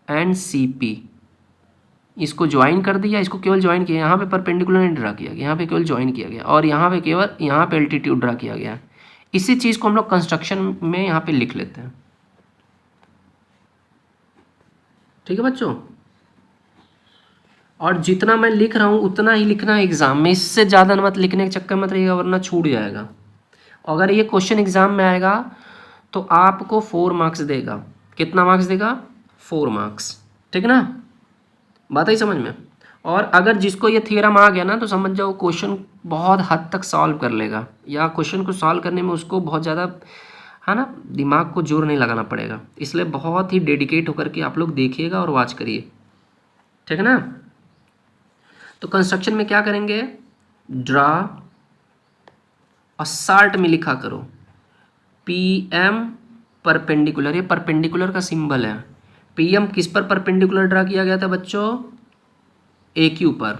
and C P. इसको ज्वाइन कर दिया, इसको केवल ज्वाइन किया, यहाँ पे परपेंडिकुलर नहीं ड्रा किया गया, यहाँ पे केवल ज्वाइन किया गया। और यहाँ पे केवल यहाँ पे एल्टीट्यूड ड्रा किया गया। इसी चीज़ को हम लोग कंस्ट्रक्शन में यहाँ पे लिख लेते हैं। ठीक है बच्चों। और जितना मैं लिख रहा हूँ उतना ही लिखना है एग्जाम में, इससे ज़्यादा मत लिखने के चक्कर मत रहिएगा वरना छूट जाएगा। अगर ये क्वेश्चन एग्जाम में आएगा तो आपको 4 मार्क्स देगा। कितना मार्क्स देगा, 4 मार्क्स। ठीक है ना, बात आई समझ में। और अगर जिसको ये थ्योरम आ गया ना तो समझ जाओ क्वेश्चन बहुत हद तक सॉल्व कर लेगा, या क्वेश्चन को सॉल्व करने में उसको बहुत ज़्यादा है ना दिमाग को जोर नहीं लगाना पड़ेगा। इसलिए बहुत ही डेडिकेट होकर के आप लोग देखिएगा और वॉच करिए। ठीक है ना। तो कंस्ट्रक्शन में क्या करेंगे, ड्रा और शार्ट में लिखा करो पी एम परपेंडिकुलर, ये परपेंडिकुलर का सिंबल है। पी एम किस पर परपेंडिकुलर ड्रा किया गया था बच्चों, ए क्यू पर,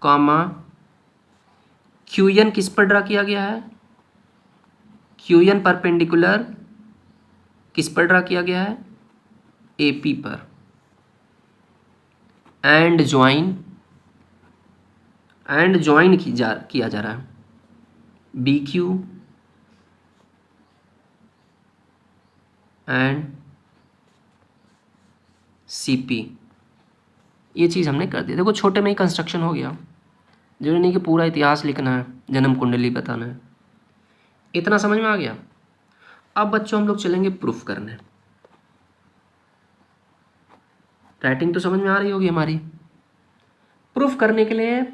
कॉमा क्यू एन किस पर ड्रा किया गया है, क्यू एन परपेंडिकुलर किस पर ड्रा किया गया है, ए पी पर। एंड ज्वाइन किया जा रहा है B Q and C P. ये चीज़ हमने कर दी। देखो छोटे में ही कंस्ट्रक्शन हो गया, जरूरी नहीं कि पूरा इतिहास लिखना है, जन्म कुंडली बताना है। इतना समझ में आ गया। अब बच्चों हम लोग चलेंगे प्रूफ करने। राइटिंग तो समझ में आ रही होगी हमारी। प्रूफ करने के लिए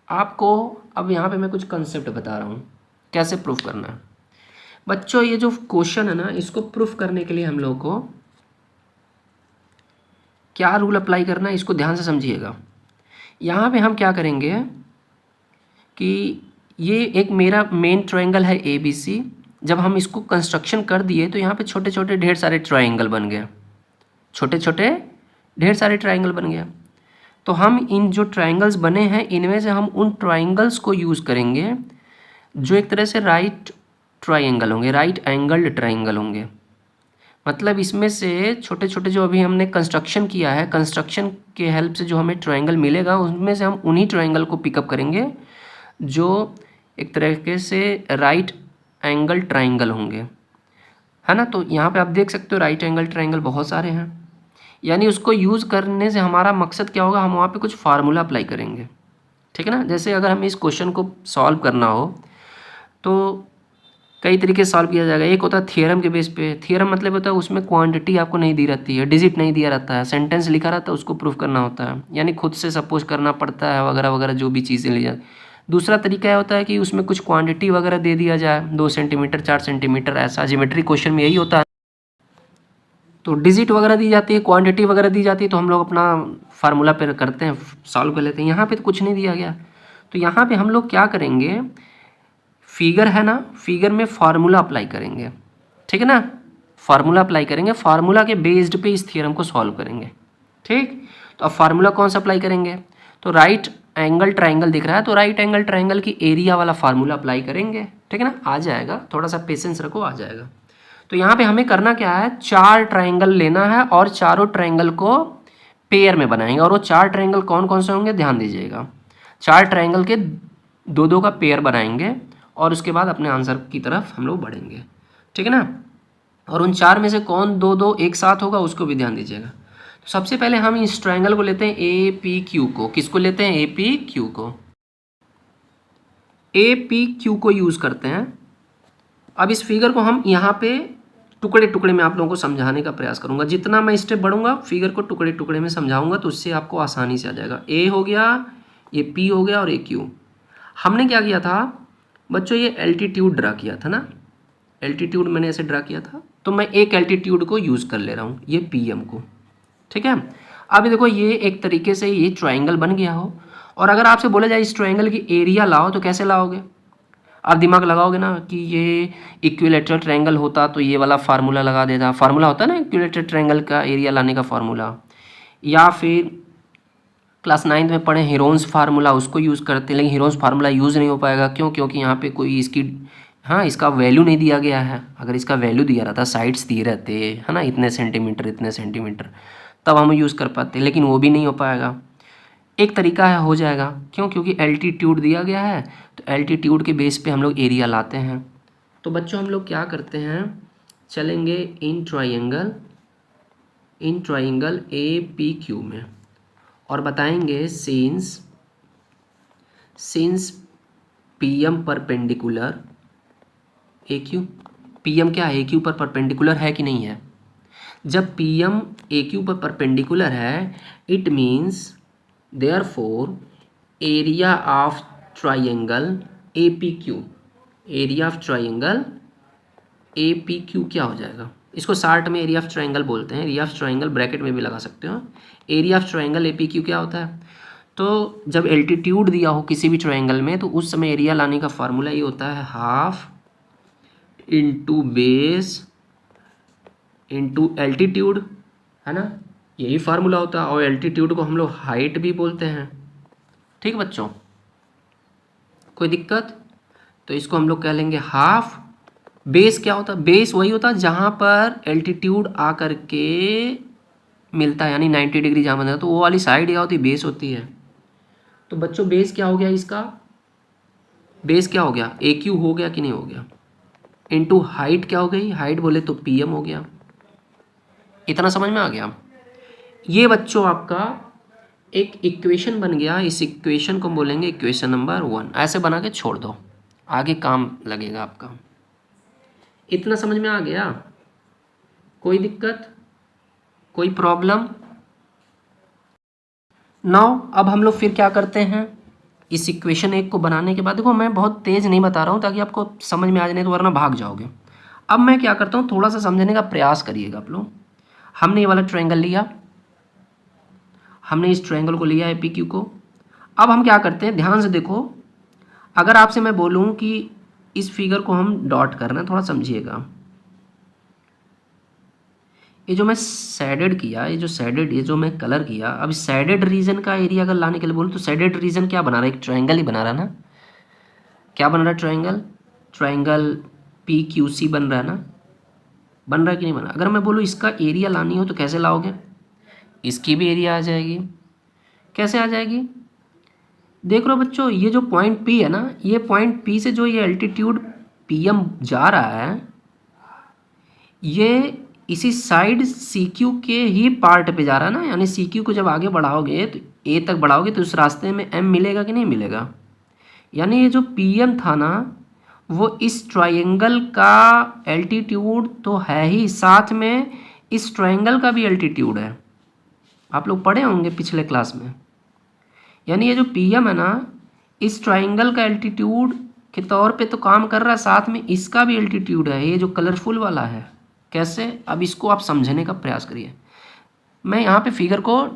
आपको अब यहाँ पे मैं कुछ कंसेप्ट बता रहा हूँ कैसे प्रूफ करना है। बच्चों ये जो क्वेश्चन है ना, इसको प्रूफ करने के लिए हम लोग को क्या रूल अप्लाई करना है इसको ध्यान से समझिएगा। यहाँ पे हम क्या करेंगे कि ये एक मेरा मेन ट्रायंगल है ए बी सी। जब हम इसको कंस्ट्रक्शन कर दिए तो यहाँ पे छोटे छोटे ढेर सारे ट्रायंगल बन गए, छोटे छोटे ढेर सारे ट्रायंगल बन गए। तो हम इन जो ट्रायंगल्स बने हैं इनमें से हम उन ट्रायंगल्स को यूज़ करेंगे जो एक तरह से राइट ट्रायंगल होंगे, राइट एंगल्ड ट्रायंगल होंगे। मतलब इसमें से छोटे छोटे जो अभी हमने कंस्ट्रक्शन किया है, कंस्ट्रक्शन के हेल्प से जो हमें ट्रायंगल मिलेगा उसमें से हम उन्हीं ट्रायंगल को पिकअप करेंगे जो एक तरीके से राइट एंगल ट्रायंगल होंगे, है ना। तो यहाँ पे आप देख सकते हो राइट एंगल ट्रायंगल बहुत सारे हैं। यानी उसको यूज़ करने से हमारा मकसद क्या होगा, हम वहाँ पे कुछ फार्मूला अप्लाई करेंगे। ठीक है ना। जैसे अगर हमें इस क्वेश्चन को सॉल्व करना हो तो कई तरीके से सॉल्व किया जाएगा। एक होता है थियरम के बेस पे। थियरम मतलब होता है उसमें क्वांटिटी आपको नहीं दी रहती है, डिजिट नहीं दिया रहता है, सेंटेंस लिखा रहता है, उसको प्रूफ करना होता है, यानी खुद से सपोज करना पड़ता है वगैरह वगैरह जो भी चीज़ें ली जाए। दूसरा तरीका यह होता है कि उसमें कुछ क्वांटिटी वगैरह दे दिया जाए, 2 सेंटीमीटर 4 सेंटीमीटर, ऐसा ज्योमेट्री क्वेश्चन में यही होता है। तो डिजिट वगैरह दी जाती है, क्वांटिटी वगैरह दी जाती है, तो हम लोग अपना फार्मूला पे करते हैं, सॉल्व कर लेते हैं। यहाँ पे तो कुछ नहीं दिया गया, तो यहाँ पे हम लोग क्या करेंगे, फिगर है ना, फिगर में फार्मूला अप्लाई करेंगे। ठीक है ना, फार्मूला अप्लाई करेंगे, फार्मूला के बेस्ड पे इस थ्योरम को सॉल्व करेंगे। ठीक, तो अब फार्मूला कौन सा अप्लाई करेंगे, तो राइट एंगल ट्राइंगल दिख रहा है तो राइट एंगल ट्राइंगल की एरिया वाला फार्मूला अप्लाई करेंगे, ठीक है ना, आ जाएगा, थोड़ा सा पेशेंस रखो, आ जाएगा। तो यहाँ पे हमें करना क्या है, 4 ट्राइंगल लेना है और चारों ट्राइंगल को पेयर में बनाएंगे। और वो 4 ट्राइंगल कौन कौन से होंगे, ध्यान दीजिएगा, 4 ट्राइंगल के 2-2 का पेयर बनाएंगे और उसके बाद अपने आंसर की तरफ हम लोग बढ़ेंगे, ठीक है ना। और उन 4 में से कौन 2-2 एक साथ होगा उसको भी ध्यान दीजिएगा। तो सबसे पहले हम इस ट्राइंगल को लेते हैं ए पी क्यू को। किसको लेते हैं, ए पी क्यू को। ए पी क्यू को यूज़ करते हैं। अब इस फिगर को हम यहाँ पे टुकड़े टुकड़े में आप लोगों को समझाने का प्रयास करूँगा। जितना मैं स्टेप बढ़ूंगा फिगर को टुकड़े टुकड़े में समझाऊंगा तो उससे आपको आसानी से आ जाएगा। ए हो गया, ये पी हो गया और ए क्यू। हमने क्या किया था बच्चों, ये एल्टीट्यूड ड्रा किया था ना, एल्टीट्यूड मैंने ऐसे ड्रा किया था, तो मैं एक एल्टीट्यूड को यूज़ कर ले रहा हूँ, ये पी एम को, ठीक है। अब देखो ये एक तरीके से ये ट्राइंगल बन गया हो, और अगर आपसे बोला जाए इस ट्राइंगल की एरिया लाओ तो कैसे लाओगे, आप दिमाग लगाओगे ना कि ये इक्विलेटरल ट्रायंगल होता तो ये वाला फार्मूला लगा देता। फार्मूला होता है ना इक्विलेटरल ट्रायंगल का एरिया लाने का फार्मूला, या फिर क्लास 9th में पढ़े हीरोन्स फार्मूला, उसको यूज़ करते हैं। लेकिन हीरोन्स फार्मूला यूज़ नहीं हो पाएगा, क्यों, क्योंकि यहाँ पे कोई इसकी इसका वैल्यू नहीं दिया गया है। अगर इसका वैल्यू दिया रहता, साइड्स दिए रहते, है ना, इतने सेंटीमीटर इतने सेंटीमीटर, तब हम यूज़ कर पाते, लेकिन वो भी नहीं हो पाएगा। एक तरीका है, हो जाएगा, क्यों, क्योंकि एल्टीट्यूड दिया गया है, तो एल्टीट्यूड के बेस पे हम लोग एरिया लाते हैं। तो बच्चों हम लोग क्या करते हैं, चलेंगे in triangle A P Q में और बताएंगे since P M perpendicular A Q. P M क्या है, ए क्यू पर परपेंडिकुलर है कि नहीं है। जब पी एम ए क्यू पर परपेंडिकुलर है, it means therefore area of triangle APQ, area of triangle APQ क्या हो जाएगा, इसको शार्ट में एरिया ऑफ ट्राइंगल बोलते हैं। एरिया ऑफ ट्राइंगल ब्रैकेट में भी लगा सकते हो। एरिया ऑफ ट्राइंगल APQ क्या होता है, तो जब एल्टीट्यूड दिया हो किसी भी ट्राइंगल में तो उस समय एरिया लाने का फार्मूला ये होता है half into base into altitude, है ना, यही फार्मूला होता है। और एल्टीट्यूड को हम लोग हाइट भी बोलते हैं, ठीक बच्चों, कोई दिक्कत। तो इसको हम लोग कह लेंगे हाफ। बेस क्या होता है, बेस वही होता है जहाँ पर एल्टीट्यूड आ कर के मिलता है, यानी 90 डिग्री जहाँ बनता है, तो वो वाली साइड क्या होती है, बेस होती है। तो बच्चों बेस क्या हो गया, इसका बेस क्या हो गया, ए क्यू हो गया कि नहीं हो गया, इंटू हाइट क्या हो गई, हाइट बोले तो पी एम हो गया। इतना समझ में आ गया। ये बच्चों आपका एक इक्वेशन बन गया। इस इक्वेशन को बोलेंगे इक्वेशन नंबर 1। ऐसे बना के छोड़ दो, आगे काम लगेगा आपका। इतना समझ में आ गया, कोई दिक्कत, कोई प्रॉब्लम। नाउ अब हम लोग फिर क्या करते हैं, इस इक्वेशन 1 को बनाने के बाद, देखो मैं बहुत तेज़ नहीं बता रहा हूँ ताकि आपको समझ में आ जाए, तो वरना भाग जाओगे। अब मैं क्या करता हूँ, थोड़ा सा समझने का प्रयास करिएगा आप लोग। हमने ये वाला ट्रायंगल लिया, हमने इस ट्रायंगल को लिया है पी क्यू को। अब हम क्या करते हैं, ध्यान से देखो, अगर आपसे मैं बोलूं कि इस फिगर को हम डॉट करना है, थोड़ा समझिएगा। ये जो मैं शेडेड किया, ये जो मैं कलर किया, अब शेडेड रीजन का एरिया अगर लाने के लिए बोलूँ तो शेडेड रीजन क्या बना रहा है, एक ट्रायंगल ही बना रहा है ना। क्या बन रहा है, ट्रायंगल पी क्यू सी बन रहा है ना, बन रहा है कि नहीं बन रहा। अगर मैं बोलूँ इसका एरिया लानी हो तो कैसे लाओगे, इसकी भी एरिया आ जाएगी। कैसे आ जाएगी, देख लो बच्चों, ये जो पॉइंट P है ना, ये पॉइंट P से जो ये एल्टीट्यूड PM जा रहा है, ये इसी साइड CQ के ही पार्ट पे जा रहा है ना। यानी CQ को जब आगे बढ़ाओगे तो A तक बढ़ाओगे तो उस रास्ते में M मिलेगा कि नहीं मिलेगा। यानी ये जो PM था ना, वो इस ट्रायंगल का एल्टीट्यूड तो है ही, साथ में इस ट्रायंगल का भी एल्टीट्यूड है। आप लोग पढ़े होंगे पिछले क्लास में। यानी ये जो PM है ना, इस ट्रायंगल का एल्टीट्यूड के तौर पे तो काम कर रहा है, साथ में इसका भी एल्टीट्यूड है, ये जो कलरफुल वाला है। कैसे, अब इसको आप समझने का प्रयास करिए। मैं यहाँ पे फिगर को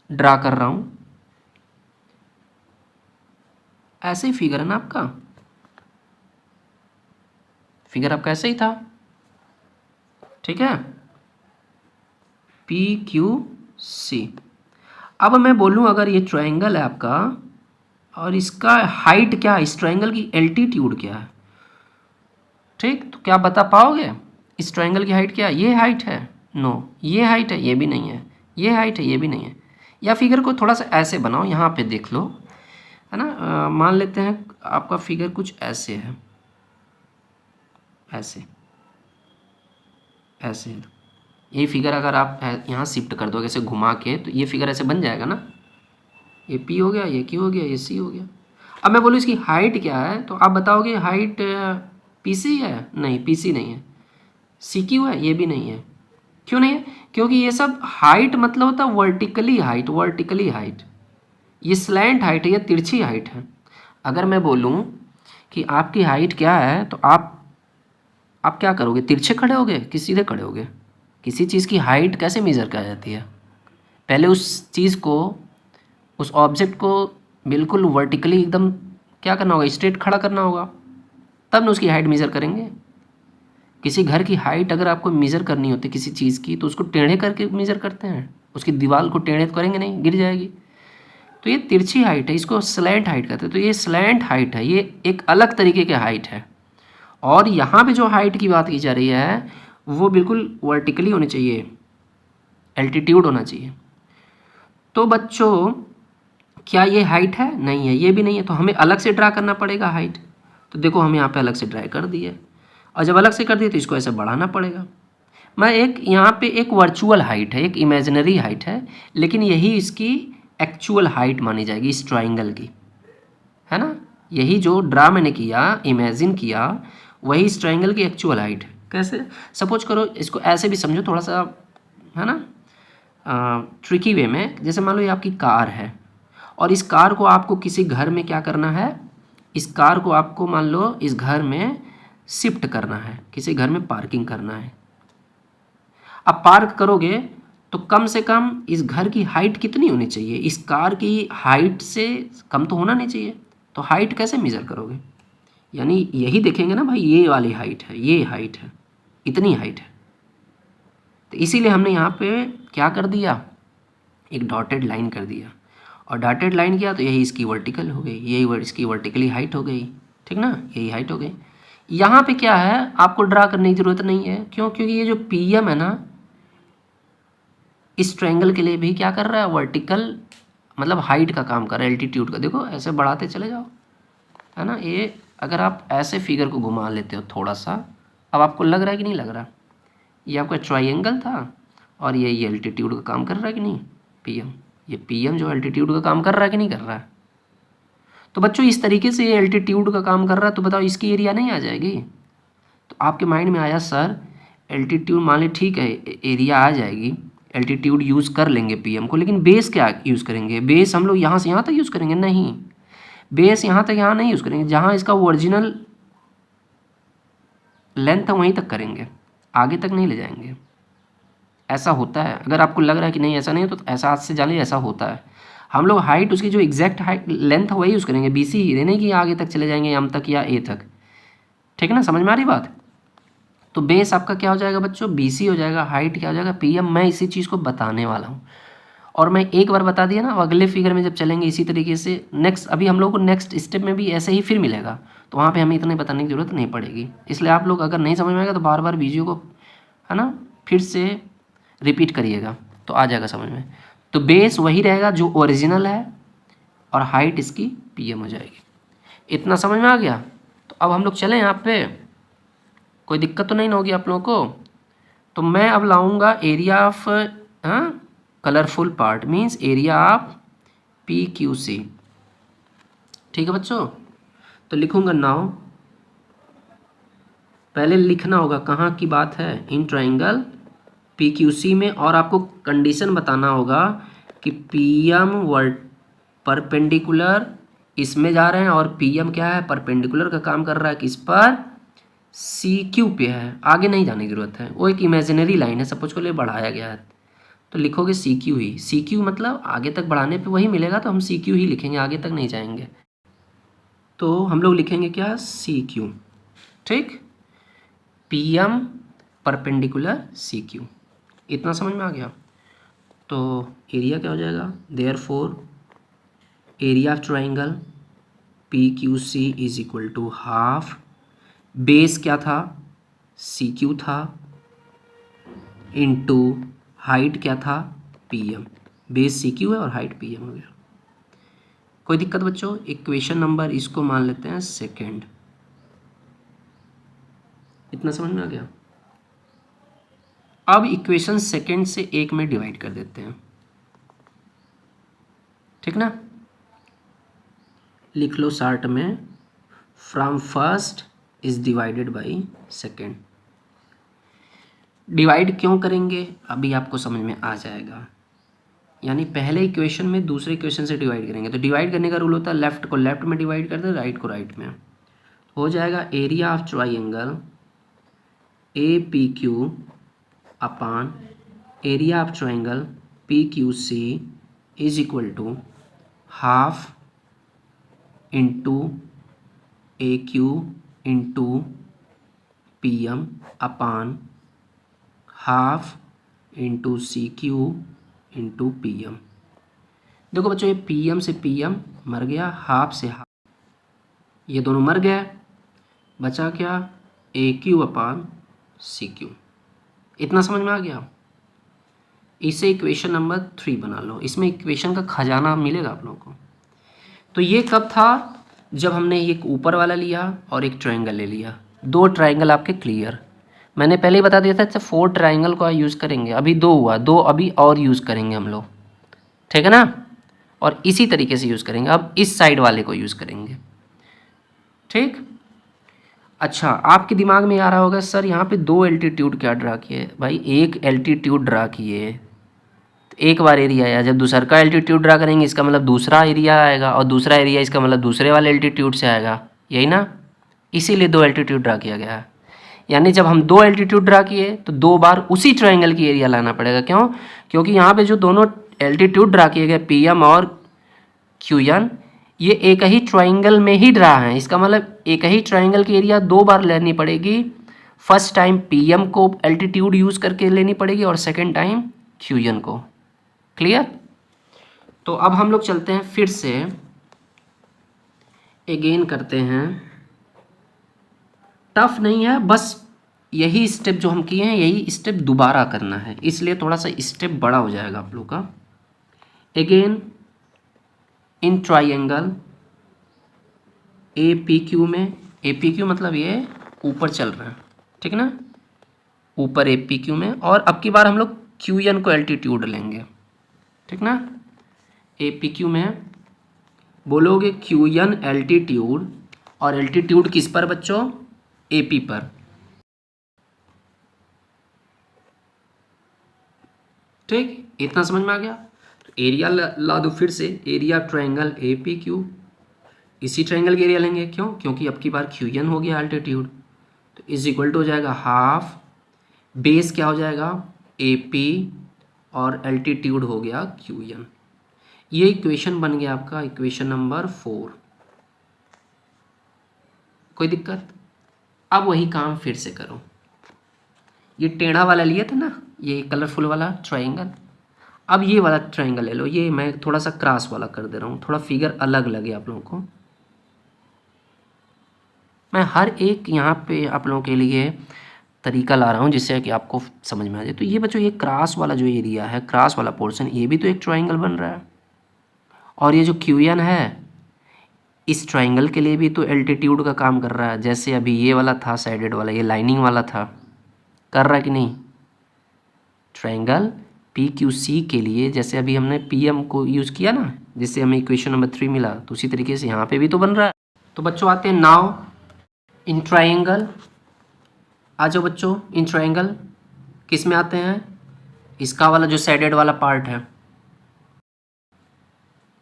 ड्रा कर रहा हूँ, ऐसे ही फिगर है ना आपका, फिगर आपका ऐसे ही था, ठीक है, PQC। अब मैं बोलूँ अगर ये ट्रायंगल है आपका, और इसका हाइट क्या है, इस ट्रायंगल की एल्टीट्यूड क्या है। ठीक, तो क्या बता पाओगे इस ट्रायंगल की हाइट क्या है। ये हाइट है, नो, ये हाइट है, ये भी नहीं है, ये हाइट है, ये भी नहीं है। या फिगर को थोड़ा सा ऐसे बनाओ, यहाँ पे देख लो, है ना। मान लेते हैं आपका फिगर कुछ ऐसे है, ऐसे ऐसे। यही फिगर अगर आप यहाँ शिफ्ट कर दोगे ऐसे घुमा के, तो ये फिगर ऐसे बन जाएगा ना। ये पी हो गया, ये क्यू हो गया, ये सी हो गया। अब मैं बोलूँ इसकी हाइट क्या है, तो आप बताओगे हाइट पी सी है, नहीं पी सी नहीं है। सी क्यू है, ये भी नहीं है। क्यों नहीं है, क्योंकि ये सब हाइट मतलब होता है वर्टिकली हाइट, वर्टिकली हाइट। ये स्लैंट हाइट है, ये तिरछी हाइट है। अगर मैं बोलूँ कि आपकी हाइट क्या है, तो आप क्या करोगे, तिरछे खड़े होगे कि सीधे खड़े होगे। किसी चीज़ की हाइट कैसे मेज़र की जाती है, पहले उस चीज़ को, उस ऑब्जेक्ट को बिल्कुल वर्टिकली एकदम क्या करना होगा, स्ट्रेट खड़ा करना होगा, तब ना उसकी हाइट मेज़र करेंगे। किसी घर की हाइट अगर आपको मेज़र करनी होती है किसी चीज़ की, तो उसको टेढ़े करके मेज़र करते हैं, उसकी दीवार को टेढ़े तो करेंगे नहीं, गिर जाएगी। तो ये तिरछी हाइट है, इसको स्लैंट हाइट कहते हैं। तो ये स्लैंट हाइट है, ये एक अलग तरीके की हाइट है। और यहाँ पे जो हाइट की बात की जा रही है वो बिल्कुल वर्टिकली होनी चाहिए, एल्टीट्यूड होना चाहिए। तो बच्चों क्या ये हाइट है, नहीं है, ये भी नहीं है, तो हमें अलग से ड्रा करना पड़ेगा हाइट। तो देखो हम यहाँ पे अलग से ड्रा कर दिए, और जब अलग से कर दिए तो इसको ऐसे बढ़ाना पड़ेगा। मैं एक यहाँ पे एक वर्चुअल हाइट है, एक इमेजिनरी हाइट है, लेकिन यही इसकी एक्चुअल हाइट मानी जाएगी इस ट्राइंगल की, है ना। यही जो ड्रा मैंने किया, इमेजिन किया, वही इस ट्राइंगल की एक्चुअल हाइट है। कैसे, सपोज करो इसको ऐसे भी समझो थोड़ा सा, है ना, ट्रिकी वे में। जैसे मान लो ये आपकी कार है, और इस कार को आपको किसी घर में क्या करना है, इस कार को आपको मान लो इस घर में शिफ्ट करना है, किसी घर में पार्किंग करना है। अब पार्क करोगे तो कम से कम इस घर की हाइट कितनी होनी चाहिए, इस कार की हाइट से कम तो होना नहीं चाहिए। तो हाइट कैसे मेज़र करोगे, यानी यही देखेंगे ना भाई, ये वाली हाइट है, ये हाइट है, इतनी हाइट है। तो इसीलिए हमने यहाँ पे क्या कर दिया, एक डॉटेड लाइन कर दिया, और डॉटेड लाइन किया तो यही इसकी वर्टिकल हो गई, यही इसकी वर्टिकली हाइट हो गई, ठीक ना, यही हाइट हो गई। यहाँ पे क्या है, आपको ड्रा करने की ज़रूरत नहीं है, क्यों, क्योंकि ये जो पी एम है ना, इस ट्रायंगल के लिए भी क्या कर रहा है, वर्टिकल मतलब हाइट का काम कर रहा है, एल्टीट्यूड का। देखो ऐसे बढ़ाते चले जाओ, है ना। ये अगर आप ऐसे फिगर को घुमा लेते हो थोड़ा सा, अब आपको लग रहा है कि नहीं लग रहा, ये आपका ट्रायंगल था, और ये एल्टीट्यूड का काम कर रहा है कि नहीं, पीएम। ये पीएम जो एल्टीट्यूड का काम कर रहा है कि नहीं कर रहा है। तो बच्चों इस तरीके से ये एल्टीट्यूड का काम कर रहा है, तो बताओ इसकी एरिया नहीं आ जाएगी। तो आपके माइंड में आया सर एल्टीट्यूड, मान ली ठीक है एरिया आ जाएगी, एल्टीट्यूड यूज़ कर लेंगे पीएम को, लेकिन बेस क्या यूज़ करेंगे, बेस हम लोग यहाँ से यहाँ तक यूज़ करेंगे, नहीं, बेस यहाँ तक यहाँ नहीं यूज़ करेंगे, जहाँ इसका ओरिजिनल लेंथ है वहीं तक करेंगे, आगे तक नहीं ले जाएंगे। ऐसा होता है, अगर आपको लग रहा है कि नहीं ऐसा नहीं है, तो ऐसा आज से जानिए ऐसा होता है। हम लोग हाइट उसकी जो एग्जैक्ट हाइट लेंथ है वही यूज़ करेंगे, बी सी ही, नहीं कि आगे तक चले जाएंगे एम तक या ए तक, ठीक है ना, समझ में आ रही बात। तो बेस आपका क्या हो जाएगा बच्चों, बी सी हो जाएगा, हाइट क्या हो जाएगा, पी एम। मैं इसी चीज़ को बताने वाला हूँ, और मैं एक बार बता दिया ना, अगले फिगर में जब चलेंगे इसी तरीके से, नेक्स्ट अभी हम लोग को नेक्स्ट स्टेप में भी ऐसे ही फिर मिलेगा, तो वहाँ पे हमें इतने बताने की ज़रूरत नहीं पड़ेगी। इसलिए आप लोग अगर नहीं समझ में आएगा तो बार बार वीडियो को, है ना, फिर से रिपीट करिएगा तो आ जाएगा समझ में। तो बेस वही रहेगा जो ओरिजिनल है, और हाइट इसकी पीएम हो जाएगी। इतना समझ में आ गया। तो अब हम लोग चलें, यहाँ पे कोई दिक्कत तो नहीं ना होगी आप लोगों को। तो मैं अब लाऊंगा area of colourful part, means area of P Q C, ठीक है बच्चों। तो लिखूंगा नाउ, पहले लिखना होगा कहाँ की बात है, in triangle P Q C में, और आपको कंडीशन बताना होगा कि पी एम वर्ड परपेंडिकुलर इसमें जा रहे हैं, और पी एम क्या है, परपेंडिकुलर का काम कर रहा है किस पर, सी क्यू पे है, आगे नहीं जाने की जरूरत है, वो एक इमेजिनरी लाइन है, सपोज को लिए बढ़ाया गया है, तो लिखोगे सी क्यू ही। सी क्यू मतलब आगे तक बढ़ाने पे वही मिलेगा, तो हम सी क्यू ही लिखेंगे, आगे तक नहीं जाएंगे। तो हम लोग लिखेंगे क्या, सी क्यू, ठीक, P M perpendicular C Q. इतना समझ में आ गया। तो एरिया क्या हो जाएगा, therefore area of triangle P Q C is equal to half, base क्या था, सी क्यू था, इनटू हाइट क्या था, P M. Base C Q है और हाइट पी एम हो गया। कोई दिक्कत बच्चों? इक्वेशन नंबर इसको मान लेते हैं सेकेंड। इतना समझ में आ गया? अब इक्वेशन सेकेंड से एक में डिवाइड कर देते हैं, ठीक ना। लिख लो शार्ट में, from first is divided by second. Divide क्यों करेंगे अभी आपको समझ में आ जाएगा। यानी पहले इक्वेशन में दूसरे इक्वेशन से डिवाइड करेंगे, तो डिवाइड करने का रूल होता है लेफ्ट को लेफ्ट में डिवाइड कर दे, राइट को राइट में। हो जाएगा area of triangle A P Q upon area of triangle P Q C is equal to half into A Q into P M upon half into C Q into P M. देखो बच्चों, ये P M से P M मर गया, half से half ये दोनों मर गए, बचा क्या, ए क्यू अपान सी क्यू। इतना समझ में आ गया? इसे इक्वेशन नंबर 3 बना लो। इसमें इक्वेशन का खजाना मिलेगा आप लोगों को। तो ये कब था? जब हमने एक ऊपर वाला लिया और एक ट्रायंगल ले लिया, दो ट्रायंगल आपके क्लियर। मैंने पहले ही बता दिया था 4 ट्रायंगल को यूज़ करेंगे, अभी 2 हुआ, 2 अभी और यूज़ करेंगे हम लोग, ठीक है ना। और इसी तरीके से यूज़ करेंगे, अब इस साइड वाले को यूज़ करेंगे, ठीक। अच्छा, आपके दिमाग में आ रहा होगा सर यहाँ पे 2 एल्टीट्यूड क्या ड्रा किए? भाई एक एल्टीट्यूड ड्रा किए तो एक बार एरिया आया, जब दूसरा का एल्टीट्यूड ड्रा करेंगे इसका मतलब दूसरा एरिया आएगा, और दूसरा एरिया इसका मतलब दूसरे वाले एल्टीट्यूड से आएगा, यही ना। इसीलिए 2 एल्टीट्यूड ड्रा किया गया है। यानी जब हम 2 एल्टीट्यूड ड्रा किए तो 2 बार उसी ट्रायंगल की एरिया लाना पड़ेगा। क्यों? क्योंकि यहाँ पे जो दोनों एल्टीट्यूड ड्रा किए गए पी एम और क्यू एन, ये एक ही ट्रायंगल में ही ड्रा है। इसका मतलब एक ही ट्रायंगल की एरिया 2 बार लेनी पड़ेगी। फर्स्ट टाइम पी एम को एल्टीट्यूड यूज़ करके लेनी पड़ेगी और सेकेंड टाइम क्यू एन को। क्लियर? तो अब हम लोग चलते हैं फिर से अगेन करते हैं। टफ नहीं है, बस यही स्टेप जो हम किए हैं यही स्टेप दोबारा करना है, इसलिए थोड़ा सा स्टेप बड़ा हो जाएगा आप लोग का। Again in triangle A P Q में, ए पी क्यू मतलब ये ऊपर चल रहा है, ठीक ना, ऊपर ए पी क्यू में। और अब की बार हम लोग क्यू एन को एल्टीट्यूड लेंगे, ठीक ना। ए पी क्यू में बोलोगे क्यू एन एल्टीट्यूड, और एल्टीट्यूड किस पर बच्चों? ए पी पर, ठीक। इतना समझ में आ गया? तो एरिया ला दो फिर से, area triangle A P Q, इसी ट्रायंगल का एरिया लेंगे। क्यों? क्योंकि अब की बार क्यू एन हो गया एल्टीट्यूड, तो इज इक्वल टू हो जाएगा हाफ, बेस क्या हो जाएगा, ए पी, और एल्टीट्यूड हो गया क्यू एन। ये इक्वेशन बन गया आपका इक्वेशन नंबर 4। कोई दिक्कत? अब वही काम फिर से करो। ये टेढ़ा वाला लिया था ना, ये कलरफुल वाला ट्रायंगल, अब ये वाला ट्रायंगल ले लो। ये मैं थोड़ा सा क्रॉस वाला कर दे रहा हूँ, थोड़ा फिगर अलग लगे आप लोगों को। मैं हर एक यहाँ पे आप लोगों के लिए तरीका ला रहा हूँ जिससे कि आपको समझ में आ जाए। तो ये बच्चों, ये क्रॉस वाला जो एरिया है, क्रॉस वाला पोर्शन, ये भी तो एक ट्रायंगल बन रहा है। और ये जो क्यू एन है, इस ट्रायंगल के लिए भी तो एल्टीट्यूड का काम कर रहा है। जैसे अभी ये वाला था साइडेड वाला, ये लाइनिंग वाला था, कर रहा है कि नहीं? ट्रायंगल पी क्यू सी के लिए जैसे अभी हमने पी एम को यूज़ किया ना, जिससे हमें इक्वेशन नंबर 3 मिला, तो उसी तरीके से यहाँ पे भी तो बन रहा है। तो बच्चों आते हैं नाउ इन ट्रायंगल। आ जाओ बच्चों, इन ट्रायंगल किस में आते हैं? इसका वाला जो साइडेड वाला पार्ट है,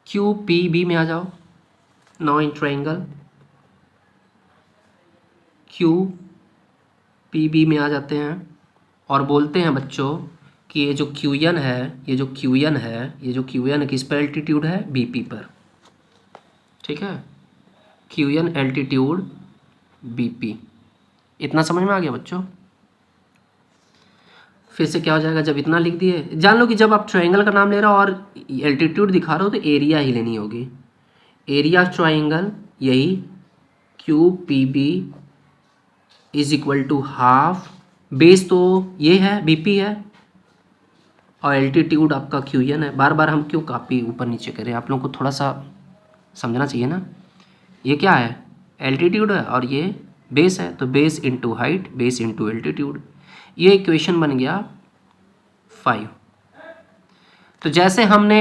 क्यू पी बी में आ जाओ। Now in triangle Q P B में आ जाते हैं और बोलते हैं बच्चों कि ये जो क्यू एन है, ये जो क्यू एन है, ये जो क्यू एन किस पर एल्टीट्यूड है? बी पी पर, ठीक है। Q N altitude B P. इतना समझ में आ गया बच्चों? फिर से क्या हो जाएगा, जब इतना लिख दिए, जान लो कि जब आप ट्रायंगल का नाम ले रहे हो और एल्टीट्यूड दिखा रहे हो तो एरिया ही लेनी होगी। एरिया ऑफ ट्राइंगल यही Q P B is equal to half, base तो ये है बीपी है और एल्टीट्यूड आपका क्यू एन है। बार बार हम क्यों कापी ऊपर नीचे करें, आप लोगों को थोड़ा सा समझना चाहिए ना। ये क्या है, एल्टीट्यूड है और ये बेस है, तो base into height, base into altitude. ये इक्वेशन बन गया 5। तो जैसे हमने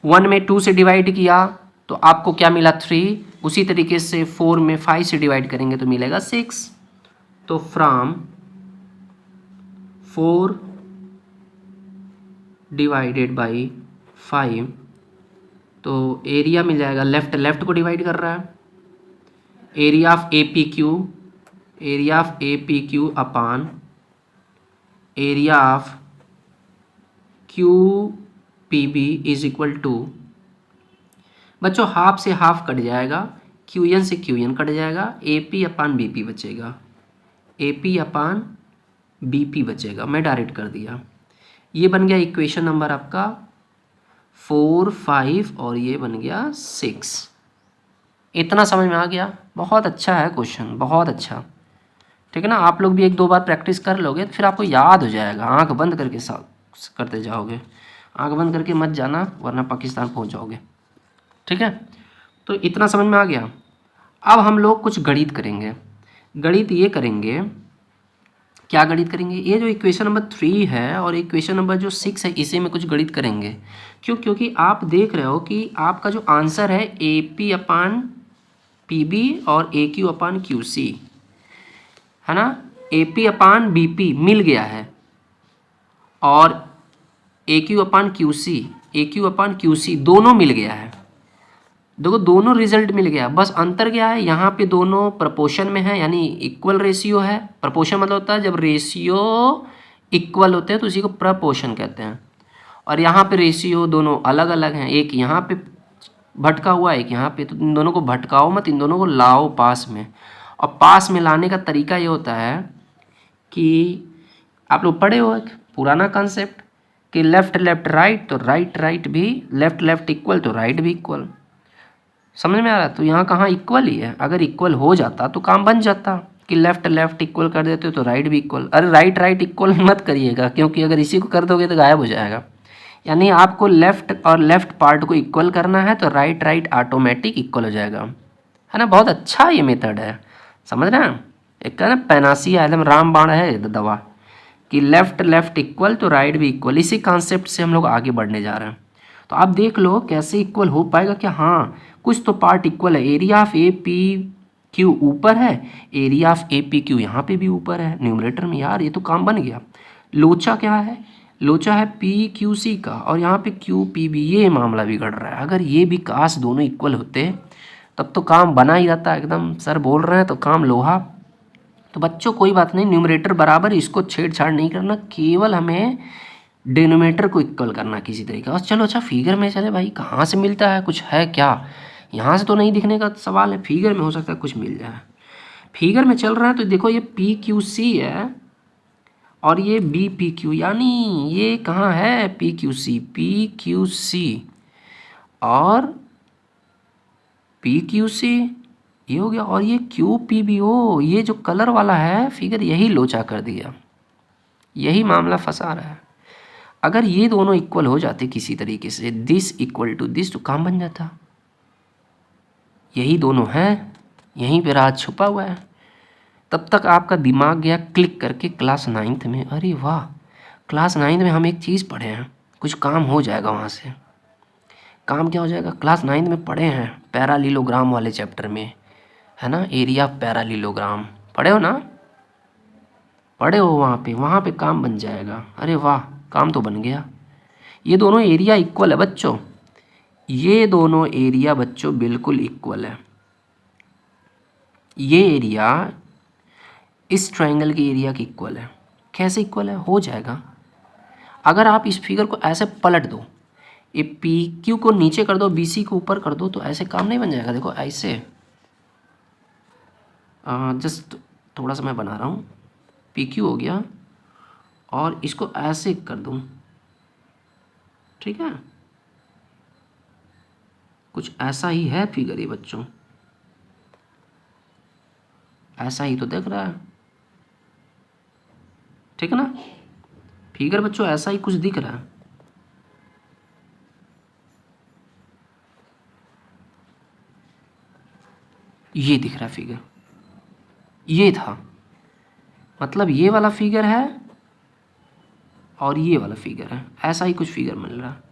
1 में 2 से डिवाइड किया तो आपको क्या मिला 3, उसी तरीके से 4 में 5 से डिवाइड करेंगे तो मिलेगा 6। तो फ्रॉम 4 डिवाइडेड बाई 5, तो एरिया मिल जाएगा, लेफ्ट लेफ्ट को डिवाइड कर रहा है, area of A P Q, area of A P Q upon area of Q P B is equal to, बच्चों हाफ से हाफ कट जाएगा, क्यू एन से क्यू एन कट जाएगा, A P upon B P बचेगा, A P upon B P बचेगा। मैं direct कर दिया। ये बन गया इक्वेशन नंबर आपका 4, 5 और ये बन गया 6। इतना समझ में आ गया? बहुत अच्छा है क्वेश्चन, बहुत अच्छा। ठीक है ना, आप लोग भी 1-2 बार प्रैक्टिस कर लोगे फिर आपको याद हो जाएगा। आंख बंद करके करते जाओगे, आंख बंद करके मत जाना वरना पाकिस्तान पहुंच जाओगे। ठीक है, तो इतना समझ में आ गया। अब हम लोग कुछ गणित करेंगे। गणित ये करेंगे, क्या गणित करेंगे, ये जो इक्वेशन नंबर 3 है और इक्वेशन नंबर जो 6 है इसी में कुछ गणित करेंगे। क्यों? क्योंकि आप देख रहे हो कि आपका जो आंसर है A P upon P B और A Q upon Q C है ना, A P upon B P मिल गया है और A Q upon Q C, A Q upon Q C दोनों मिल गया है। देखो दोनों रिजल्ट मिल गया, बस अंतर क्या है, यहाँ पे दोनों प्रपोर्शन में है यानी इक्वल रेशियो है। प्रपोर्शन मतलब होता है जब रेशियो इक्वल होते हैं तो उसी को प्रपोर्शन कहते हैं। और यहाँ पे रेशियो दोनों अलग अलग हैं, एक यहाँ पे भटका हुआ है एक यहाँ पे, तो इन दोनों को भटकाओ मत, इन दोनों को लाओ पास में। और पास में लाने का तरीका ये होता है कि आप लोग पढ़े हो एक पुराना कॉन्सेप्ट कि लेफ्ट लेफ्ट राइट, तो राइट राइट भी, लेफ्ट लेफ्ट इक्वल तो राइट भी इक्वल। समझ में आ रहा? तो यहाँ कहाँ इक्वल ही है, अगर इक्वल हो जाता तो काम बन जाता कि लेफ्ट लेफ्ट इक्वल कर देते हो तो राइट भी इक्वल। अरे राइट राइट इक्वल मत करिएगा, क्योंकि अगर इसी को कर दोगे तो गायब हो जाएगा। यानी आपको लेफ्ट और लेफ्ट पार्ट को इक्वल करना है तो राइट राइट ऑटोमेटिक इक्वल हो जाएगा, है ना। बहुत अच्छा ये मेथड है, समझ रहे हैं। एक ना पैनासिया एकदम रामबाण है दवा कि लेफ्ट लेफ्ट इक्वल तो राइट भी इक्वल। इसी कॉन्सेप्ट से हम लोग आगे बढ़ने जा रहे हैं। तो आप देख लो कैसे इक्वल हो पाएगा क्या। हाँ, कुछ तो पार्ट इक्वल है। Area of A P Q ऊपर है, area of A P Q यहाँ पे भी ऊपर है न्यूमरेटर में। यार ये तो काम बन गया। लोचा क्या है, लोचा है पी क्यू सी का और यहाँ पे क्यू पी बी, ये मामला बिगड़ रहा है। अगर ये भी काश दोनों इक्वल होते तब तो काम बना ही रहता एकदम। सर बोल रहे हैं तो काम लोहा। तो बच्चों कोई बात नहीं, न्यूमरेटर बराबर, इसको छेड़छाड़ नहीं करना, केवल हमें डिनोमिनेटर को इक्वल करना किसी तरीके। और चलो अच्छा फिगर में चले भाई, कहाँ से मिलता है, कुछ है क्या, यहाँ से तो नहीं दिखने का सवाल है, फिगर में हो सकता है कुछ मिल जाए। फिगर में चल रहा है तो देखो ये पी क्यू सी है और ये बी पी क्यू, यानी ये कहाँ है पी क्यू सी और पी क्यू सी ये हो गया और ये क्यू पी बी। ओ ये जो कलर वाला है फिगर यही लोचा कर दिया, यही मामला फंसा रहा है। अगर ये दोनों इक्वल हो जाते किसी तरीके से, दिस इक्वल टू दिस, तो काम बन जाता। यही दोनों हैं, यहीं पे राज छुपा हुआ है। तब तक आपका दिमाग गया क्लिक करके क्लास 9th में। अरे वाह, क्लास 9th में हम एक चीज़ पढ़े हैं, कुछ काम हो जाएगा वहाँ से। काम क्या हो जाएगा, क्लास 9th में पढ़े हैं पैरालीलोग्राम वाले चैप्टर में, है ना, एरिया ऑफ पैरालीलोग्राम पढ़े हो ना, पढ़े हो वहाँ पे काम बन जाएगा। अरे वाह, काम तो बन गया। ये दोनों एरिया इक्वल है बच्चों, ये दोनों एरिया बच्चों बिल्कुल इक्वल है। ये एरिया इस ट्रायंगल की एरिया की इक्वल है। कैसे इक्वल है, हो जाएगा अगर आप इस फिगर को ऐसे पलट दो, ये पी क्यू को नीचे कर दो, बी सी को ऊपर कर दो, तो ऐसे काम नहीं बन जाएगा। देखो ऐसे, जस्ट थोड़ा सा मैं बना रहा हूँ, पी क्यू हो गया और इसको ऐसे कर दूँ, ठीक है, कुछ ऐसा ही है फिगर ये बच्चों, ऐसा ही तो दिख रहा है, ठीक है ना। फिगर बच्चों ऐसा ही कुछ दिख रहा है। ये दिख रहा है फिगर, ये था, मतलब ये वाला फिगर है और ये वाला फिगर है, ऐसा ही कुछ फिगर मिल रहा है।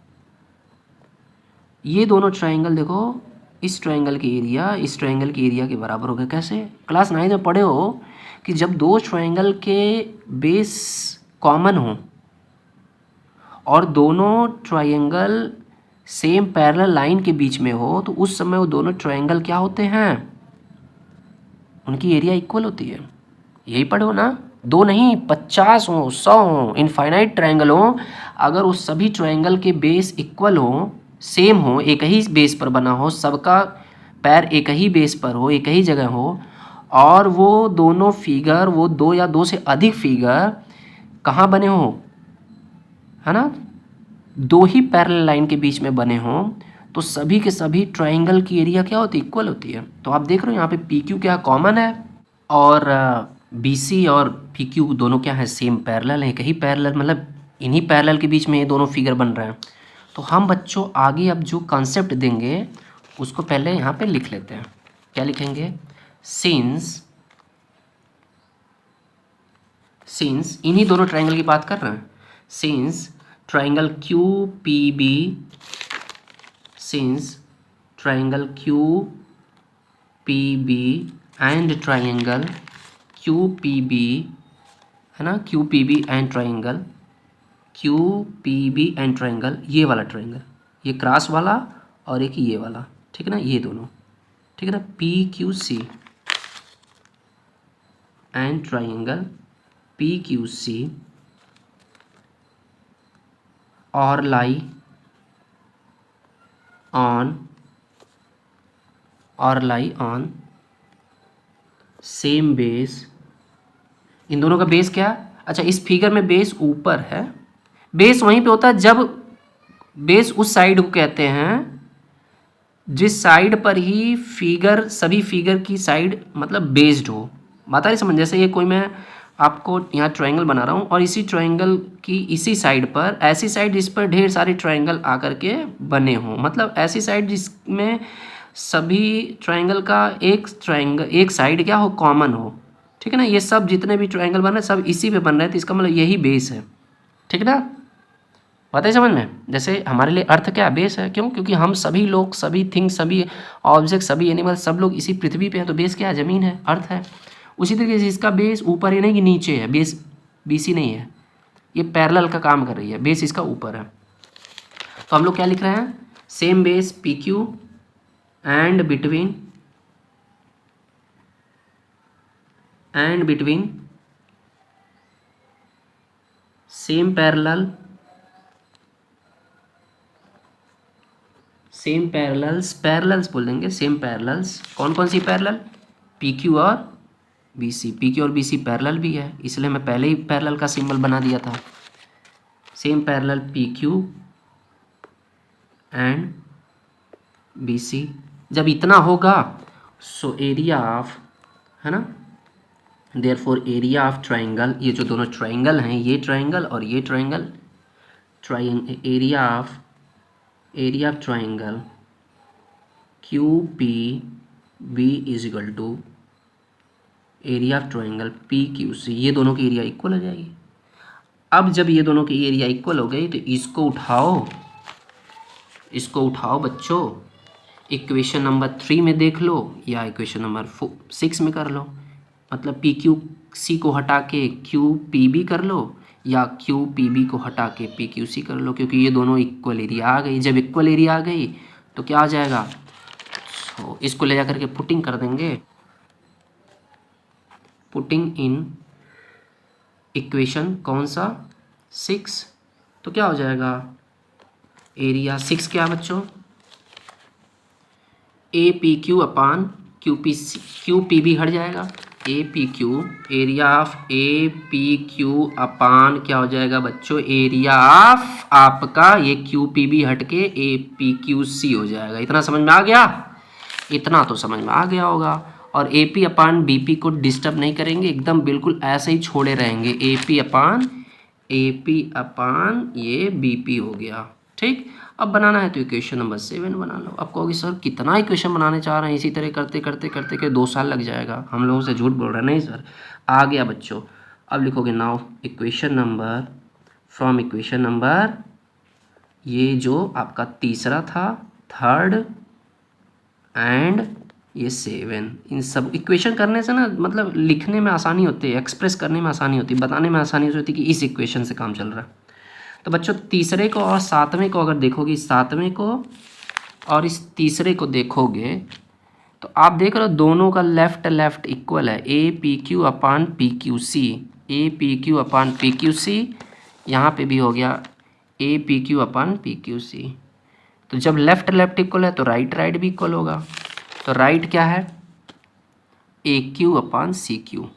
ये दोनों ट्रायंगल देखो, इस ट्रायंगल की एरिया इस ट्रायंगल की एरिया के बराबर हो गया। कैसे? क्लास 9 में पढ़े हो कि जब दो ट्रायंगल के बेस कॉमन हो और दोनों ट्रायंगल सेम पैरेलल लाइन के बीच में हो, तो उस समय वो दोनों ट्रायंगल क्या होते हैं, उनकी एरिया इक्वल होती है। यही पढ़े हो ना। दो नहीं, 50 हो, 100 हो, इनफाइनाइट ट्रायंगल हो, अगर उस सभी ट्रायंगल के बेस इक्वल हो, सेम हो, एक ही बेस पर बना हो, सबका पैर एक ही बेस पर हो, एक ही जगह हो, और वो दोनों फिगर, वो दो या दो से अधिक फिगर कहाँ बने हो, है ना, दो ही पैरेलल लाइन के बीच में बने हों, तो सभी के सभी ट्रायंगल की एरिया क्या होती है, इक्वल होती है। तो आप देख रहे हो यहाँ पे पी क्यू क्या कॉमन है, और बी सी और पी क्यू दोनों क्या है, सेम पैरेलल है, एक ही पैरेलल, मतलब इन्हीं पैरेलल के बीच में ये दोनों फिगर बन रहे हैं। तो हम बच्चों आगे अब जो कॉन्सेप्ट देंगे उसको पहले यहाँ पे लिख लेते हैं। क्या लिखेंगे? सिंस इन्हीं दोनों ट्रायंगल की बात कर रहे हैं, since triangle Q P B, since triangle Q P B and triangle Q P B, है ना, Q P B and triangle Q P B and triangle, ये वाला ट्रायंगल, ये क्रॉस वाला और एक ये वाला, ठीक है ना, ये दोनों, ठीक है ना, P Q C and triangle P Q C और लाई ऑन सेम बेस। इन दोनों का बेस क्या? अच्छा, इस फिगर में बेस ऊपर है, बेस वहीं पे होता है जब बेस उस साइड को कहते हैं जिस साइड पर ही फिगर, सभी फिगर की साइड मतलब बेस्ड हो। बात आ रही समझ? जैसे ये कोई मैं आपको यहाँ ट्रायंगल बना रहा हूँ और इसी ट्रायंगल की इसी साइड पर, ऐसी साइड जिस पर ढेर सारे ट्रायंगल आकर के बने हों, मतलब ऐसी साइड जिसमें सभी ट्रायंगल का एक साइड क्या हो, कॉमन हो, ठीक है ना। ये सब जितने भी ट्रायंगल बन रहे हैं सब इसी पे बन रहे हैं, तो इसका मतलब यही बेस है, ठीक है ना। बात है समझ में? जैसे हमारे लिए अर्थ क्या बेस है, क्यों? क्योंकि हम सभी लोग, सभी थिंग्स, सभी ऑब्जेक्ट, सभी एनिमल, सब लोग इसी पृथ्वी पे हैं, तो बेस क्या है, ज़मीन है, अर्थ है। उसी तरीके से इसका बेस ऊपर ही नहीं कि नीचे है, बेस बीसी नहीं है, ये पैरेलल का काम कर रही है, बेस इसका ऊपर है। तो हम लोग क्या लिख रहे हैं, same base P Q and between same parallels बोल देंगे, सेम पैरेलल्स। कौन कौन सी पैरेलल? पी क्यू और बी सी। पी क्यू और बी सी पैरेलल भी है, इसलिए मैं पहले ही पैरेलल का सिंबल बना दिया था। Same parallel P Q and B C. जब इतना होगा सो एरिया ऑफ, है ना, देयरफॉर एरिया ऑफ ट्रायंगल, ये जो दोनों ट्रायंगल हैं, ये ट्रायंगल और ये triangle, area of triangle Q P B is equal to area of triangle P Q C, ये दोनों की एरिया इक्वल हो जाएगी। अब जब ये दोनों की एरिया इक्वल हो गई तो इसको उठाओ बच्चों, इक्वेशन नंबर 3 में देख लो या इक्वेशन नंबर 6 में कर लो। मतलब पी क्यू सी को हटा के क्यू पी बी कर लो या क्यू पी बी को हटा के पी क्यू सी कर लो, क्योंकि ये दोनों इक्वल एरिया आ गई। जब इक्वल एरिया आ गई तो क्या आ जाएगा, तो इसको ले जा करके पुटिंग कर देंगे, पुटिंग इन इक्वेशन कौन सा 6, तो क्या हो जाएगा, एरिया 6 क्या बच्चों, A P Q upon Q P B हट जाएगा, A P Q, area of A P Q upon क्या हो जाएगा बच्चों, एरिया ऑफ आपका ये क्यू पी बी हट के ए पी क्यू सी हो जाएगा। इतना समझ में आ गया? इतना तो समझ में आ गया होगा। और A P upon B P को डिस्टर्ब नहीं करेंगे, एकदम बिल्कुल ऐसे ही छोड़े रहेंगे। ए पी अपान ये बी पी हो गया। ठीक, अब बनाना है तो इक्वेशन नंबर 7 बना लो। अब कहोगे सर कितना इक्वेशन बनाने चाह रहे हैं, इसी तरह करते करते करते के 2 साल लग जाएगा। हम लोगों से झूठ बोल रहे हैं? नहीं सर, आ गया बच्चों। अब लिखोगे now equation number, from equation number, ये जो आपका तीसरा था, थर्ड एंड ये 7, इन सब इक्वेशन करने से ना मतलब लिखने में आसानी होती है, एक्सप्रेस करने में आसानी होती है, बताने में आसानी होती है कि इस इक्वेशन से काम चल रहा है। तो बच्चों तीसरे को और सातवें को अगर देखोगे, सातवें को और इस तीसरे को देखोगे तो आप देख रहे हो दोनों का लेफ्ट इक्वल है। A P Q upon P Q C, A P Q upon P Q C, यहाँ पर भी हो गया A P Q upon P Q C. तो जब लेफ्ट इक्वल है तो राइट भी इक्वल होगा। तो राइट क्या है, A Q upon C Q,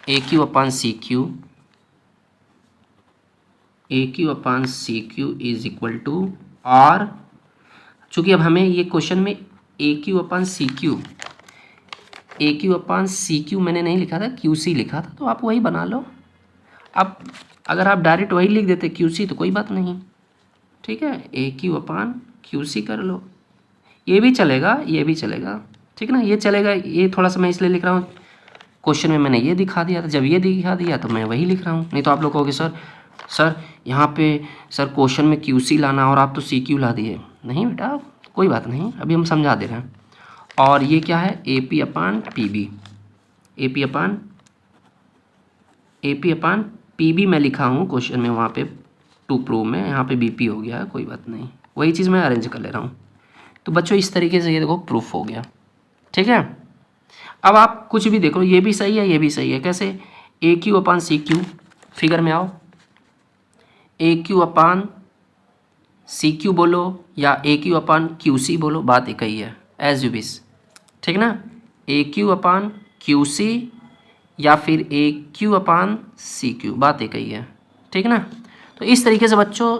A Q upon C Q, A Q upon C Q is equal to, और चूँकि अब हमें ये क्वेश्चन में A Q upon C Q, A Q upon C Q मैंने नहीं लिखा था, क्यू सी लिखा था, तो आप वही बना लो। अब अगर आप डायरेक्ट वही लिख देते क्यू सी तो कोई बात नहीं, ठीक है, ए क्यू अपान क्यू सी कर लो, ये भी चलेगा, ये भी चलेगा, ठीक है ना, ये चलेगा। ये थोड़ा सा मैं इसलिए लिख रहा हूँ, क्वेश्चन में मैंने ये दिखा दिया था, जब ये दिखा दिया तो मैं वही लिख रहा हूँ। नहीं तो आप लोग कहोगे सर यहाँ पे सर क्वेश्चन में क्यू सी लाना और आप तो सी क्यू ला दिए। नहीं बेटा कोई बात नहीं, अभी हम समझा दे रहे हैं। और ये क्या है, A P upon P B, A P upon P B मैं लिखा हूँ क्वेश्चन में, वहाँ पे टू प्रूव में, यहाँ पे बी पी हो गया, कोई बात नहीं, वही चीज़ मैं अरेंज कर ले रहा हूँ। तो बच्चों इस तरीके से ये देखो प्रूफ हो गया, ठीक है। अब आप कुछ भी देखो, ये भी सही है, ये भी सही है। कैसे, ए Q upon C Q, figure में आओ, ए क्यू अपान सी क्यू बोलो या ए क्यू अपान क्यू सी बोलो, बात एक ही है, एज यू विश, ठीक ना। ए क्यू अपान क्यू सी या फिर ए क्यू अपान सी क्यू, बात एक ही है, ठीक ना। तो इस तरीके से बच्चों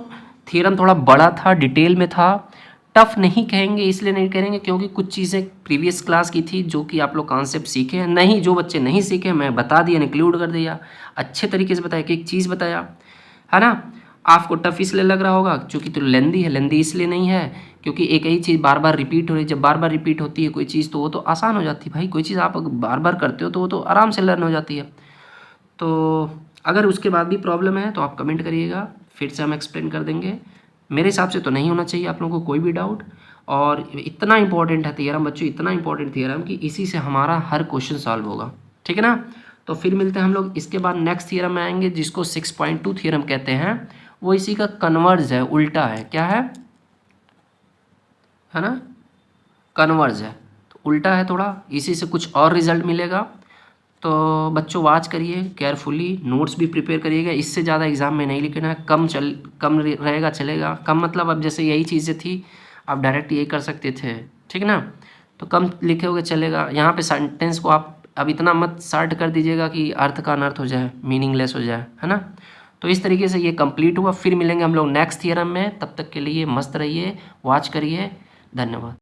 थ्योरम थोड़ा बड़ा था, डिटेल में था, टफ नहीं कहेंगे, इसलिए नहीं कहेंगे क्योंकि कुछ चीज़ें प्रीवियस क्लास की थी जो कि आप लोग कॉन्सेप्ट सीखे हैं। नहीं, जो बच्चे नहीं सीखे मैं बता दिया, इंक्लूड कर दिया, अच्छे तरीके से बताया, कि एक चीज़ बताया, है ना। आपको टफ इसलिए लग रहा होगा क्योंकि तो लेंदी है, लेंदी इसलिए नहीं है क्योंकि एक ही चीज़ बार बार रिपीट हो रही है। जब बार बार रिपीट होती है कोई चीज़ तो वो तो आसान हो जाती है भाई, कोई चीज़ आप बार बार करते हो तो वो तो आराम से लर्न हो जाती है। तो अगर उसके बाद भी प्रॉब्लम है तो आप कमेंट करिएगा, फिर से हम एक्सप्लेन कर देंगे। मेरे हिसाब से तो नहीं होना चाहिए आप लोगों को कोई भी डाउट। और इतना इंपॉर्टेंट है थियरम बच्चों, इतना इंपॉर्टेंट थियरम कि इसी से हमारा हर क्वेश्चन सॉल्व होगा, ठीक है ना। तो फिर मिलते हैं हम लोग इसके बाद नेक्स्ट थियरम में आएंगे जिसको 6.2 थियरम कहते हैं। वो इसी का कन्वर्ज है, उल्टा है, क्या है ना, कन्वर्ज है, तो उल्टा है थोड़ा, इसी से कुछ और रिजल्ट मिलेगा। तो बच्चों वॉच करिए केयरफुली, नोट्स भी प्रिपेयर करिएगा। इससे ज़्यादा एग्जाम में नहीं लिखना है, कम रहेगा चलेगा, कम मतलब अब जैसे यही चीज़ें थी आप डायरेक्ट यही कर सकते थे, ठीक ना, तो कम लिखे हुए चलेगा। यहाँ पे सेंटेंस को आप अब इतना मत शार्ट कर दीजिएगा कि अर्थ का अनर्थ हो जाए, मीनिंगलेस हो जाए, है ना। तो इस तरीके से ये कंप्लीट हुआ, फिर मिलेंगे हम लोग नेक्स्ट थियरम में, तब तक के लिए मस्त रहिए, वॉच करिए, धन्यवाद।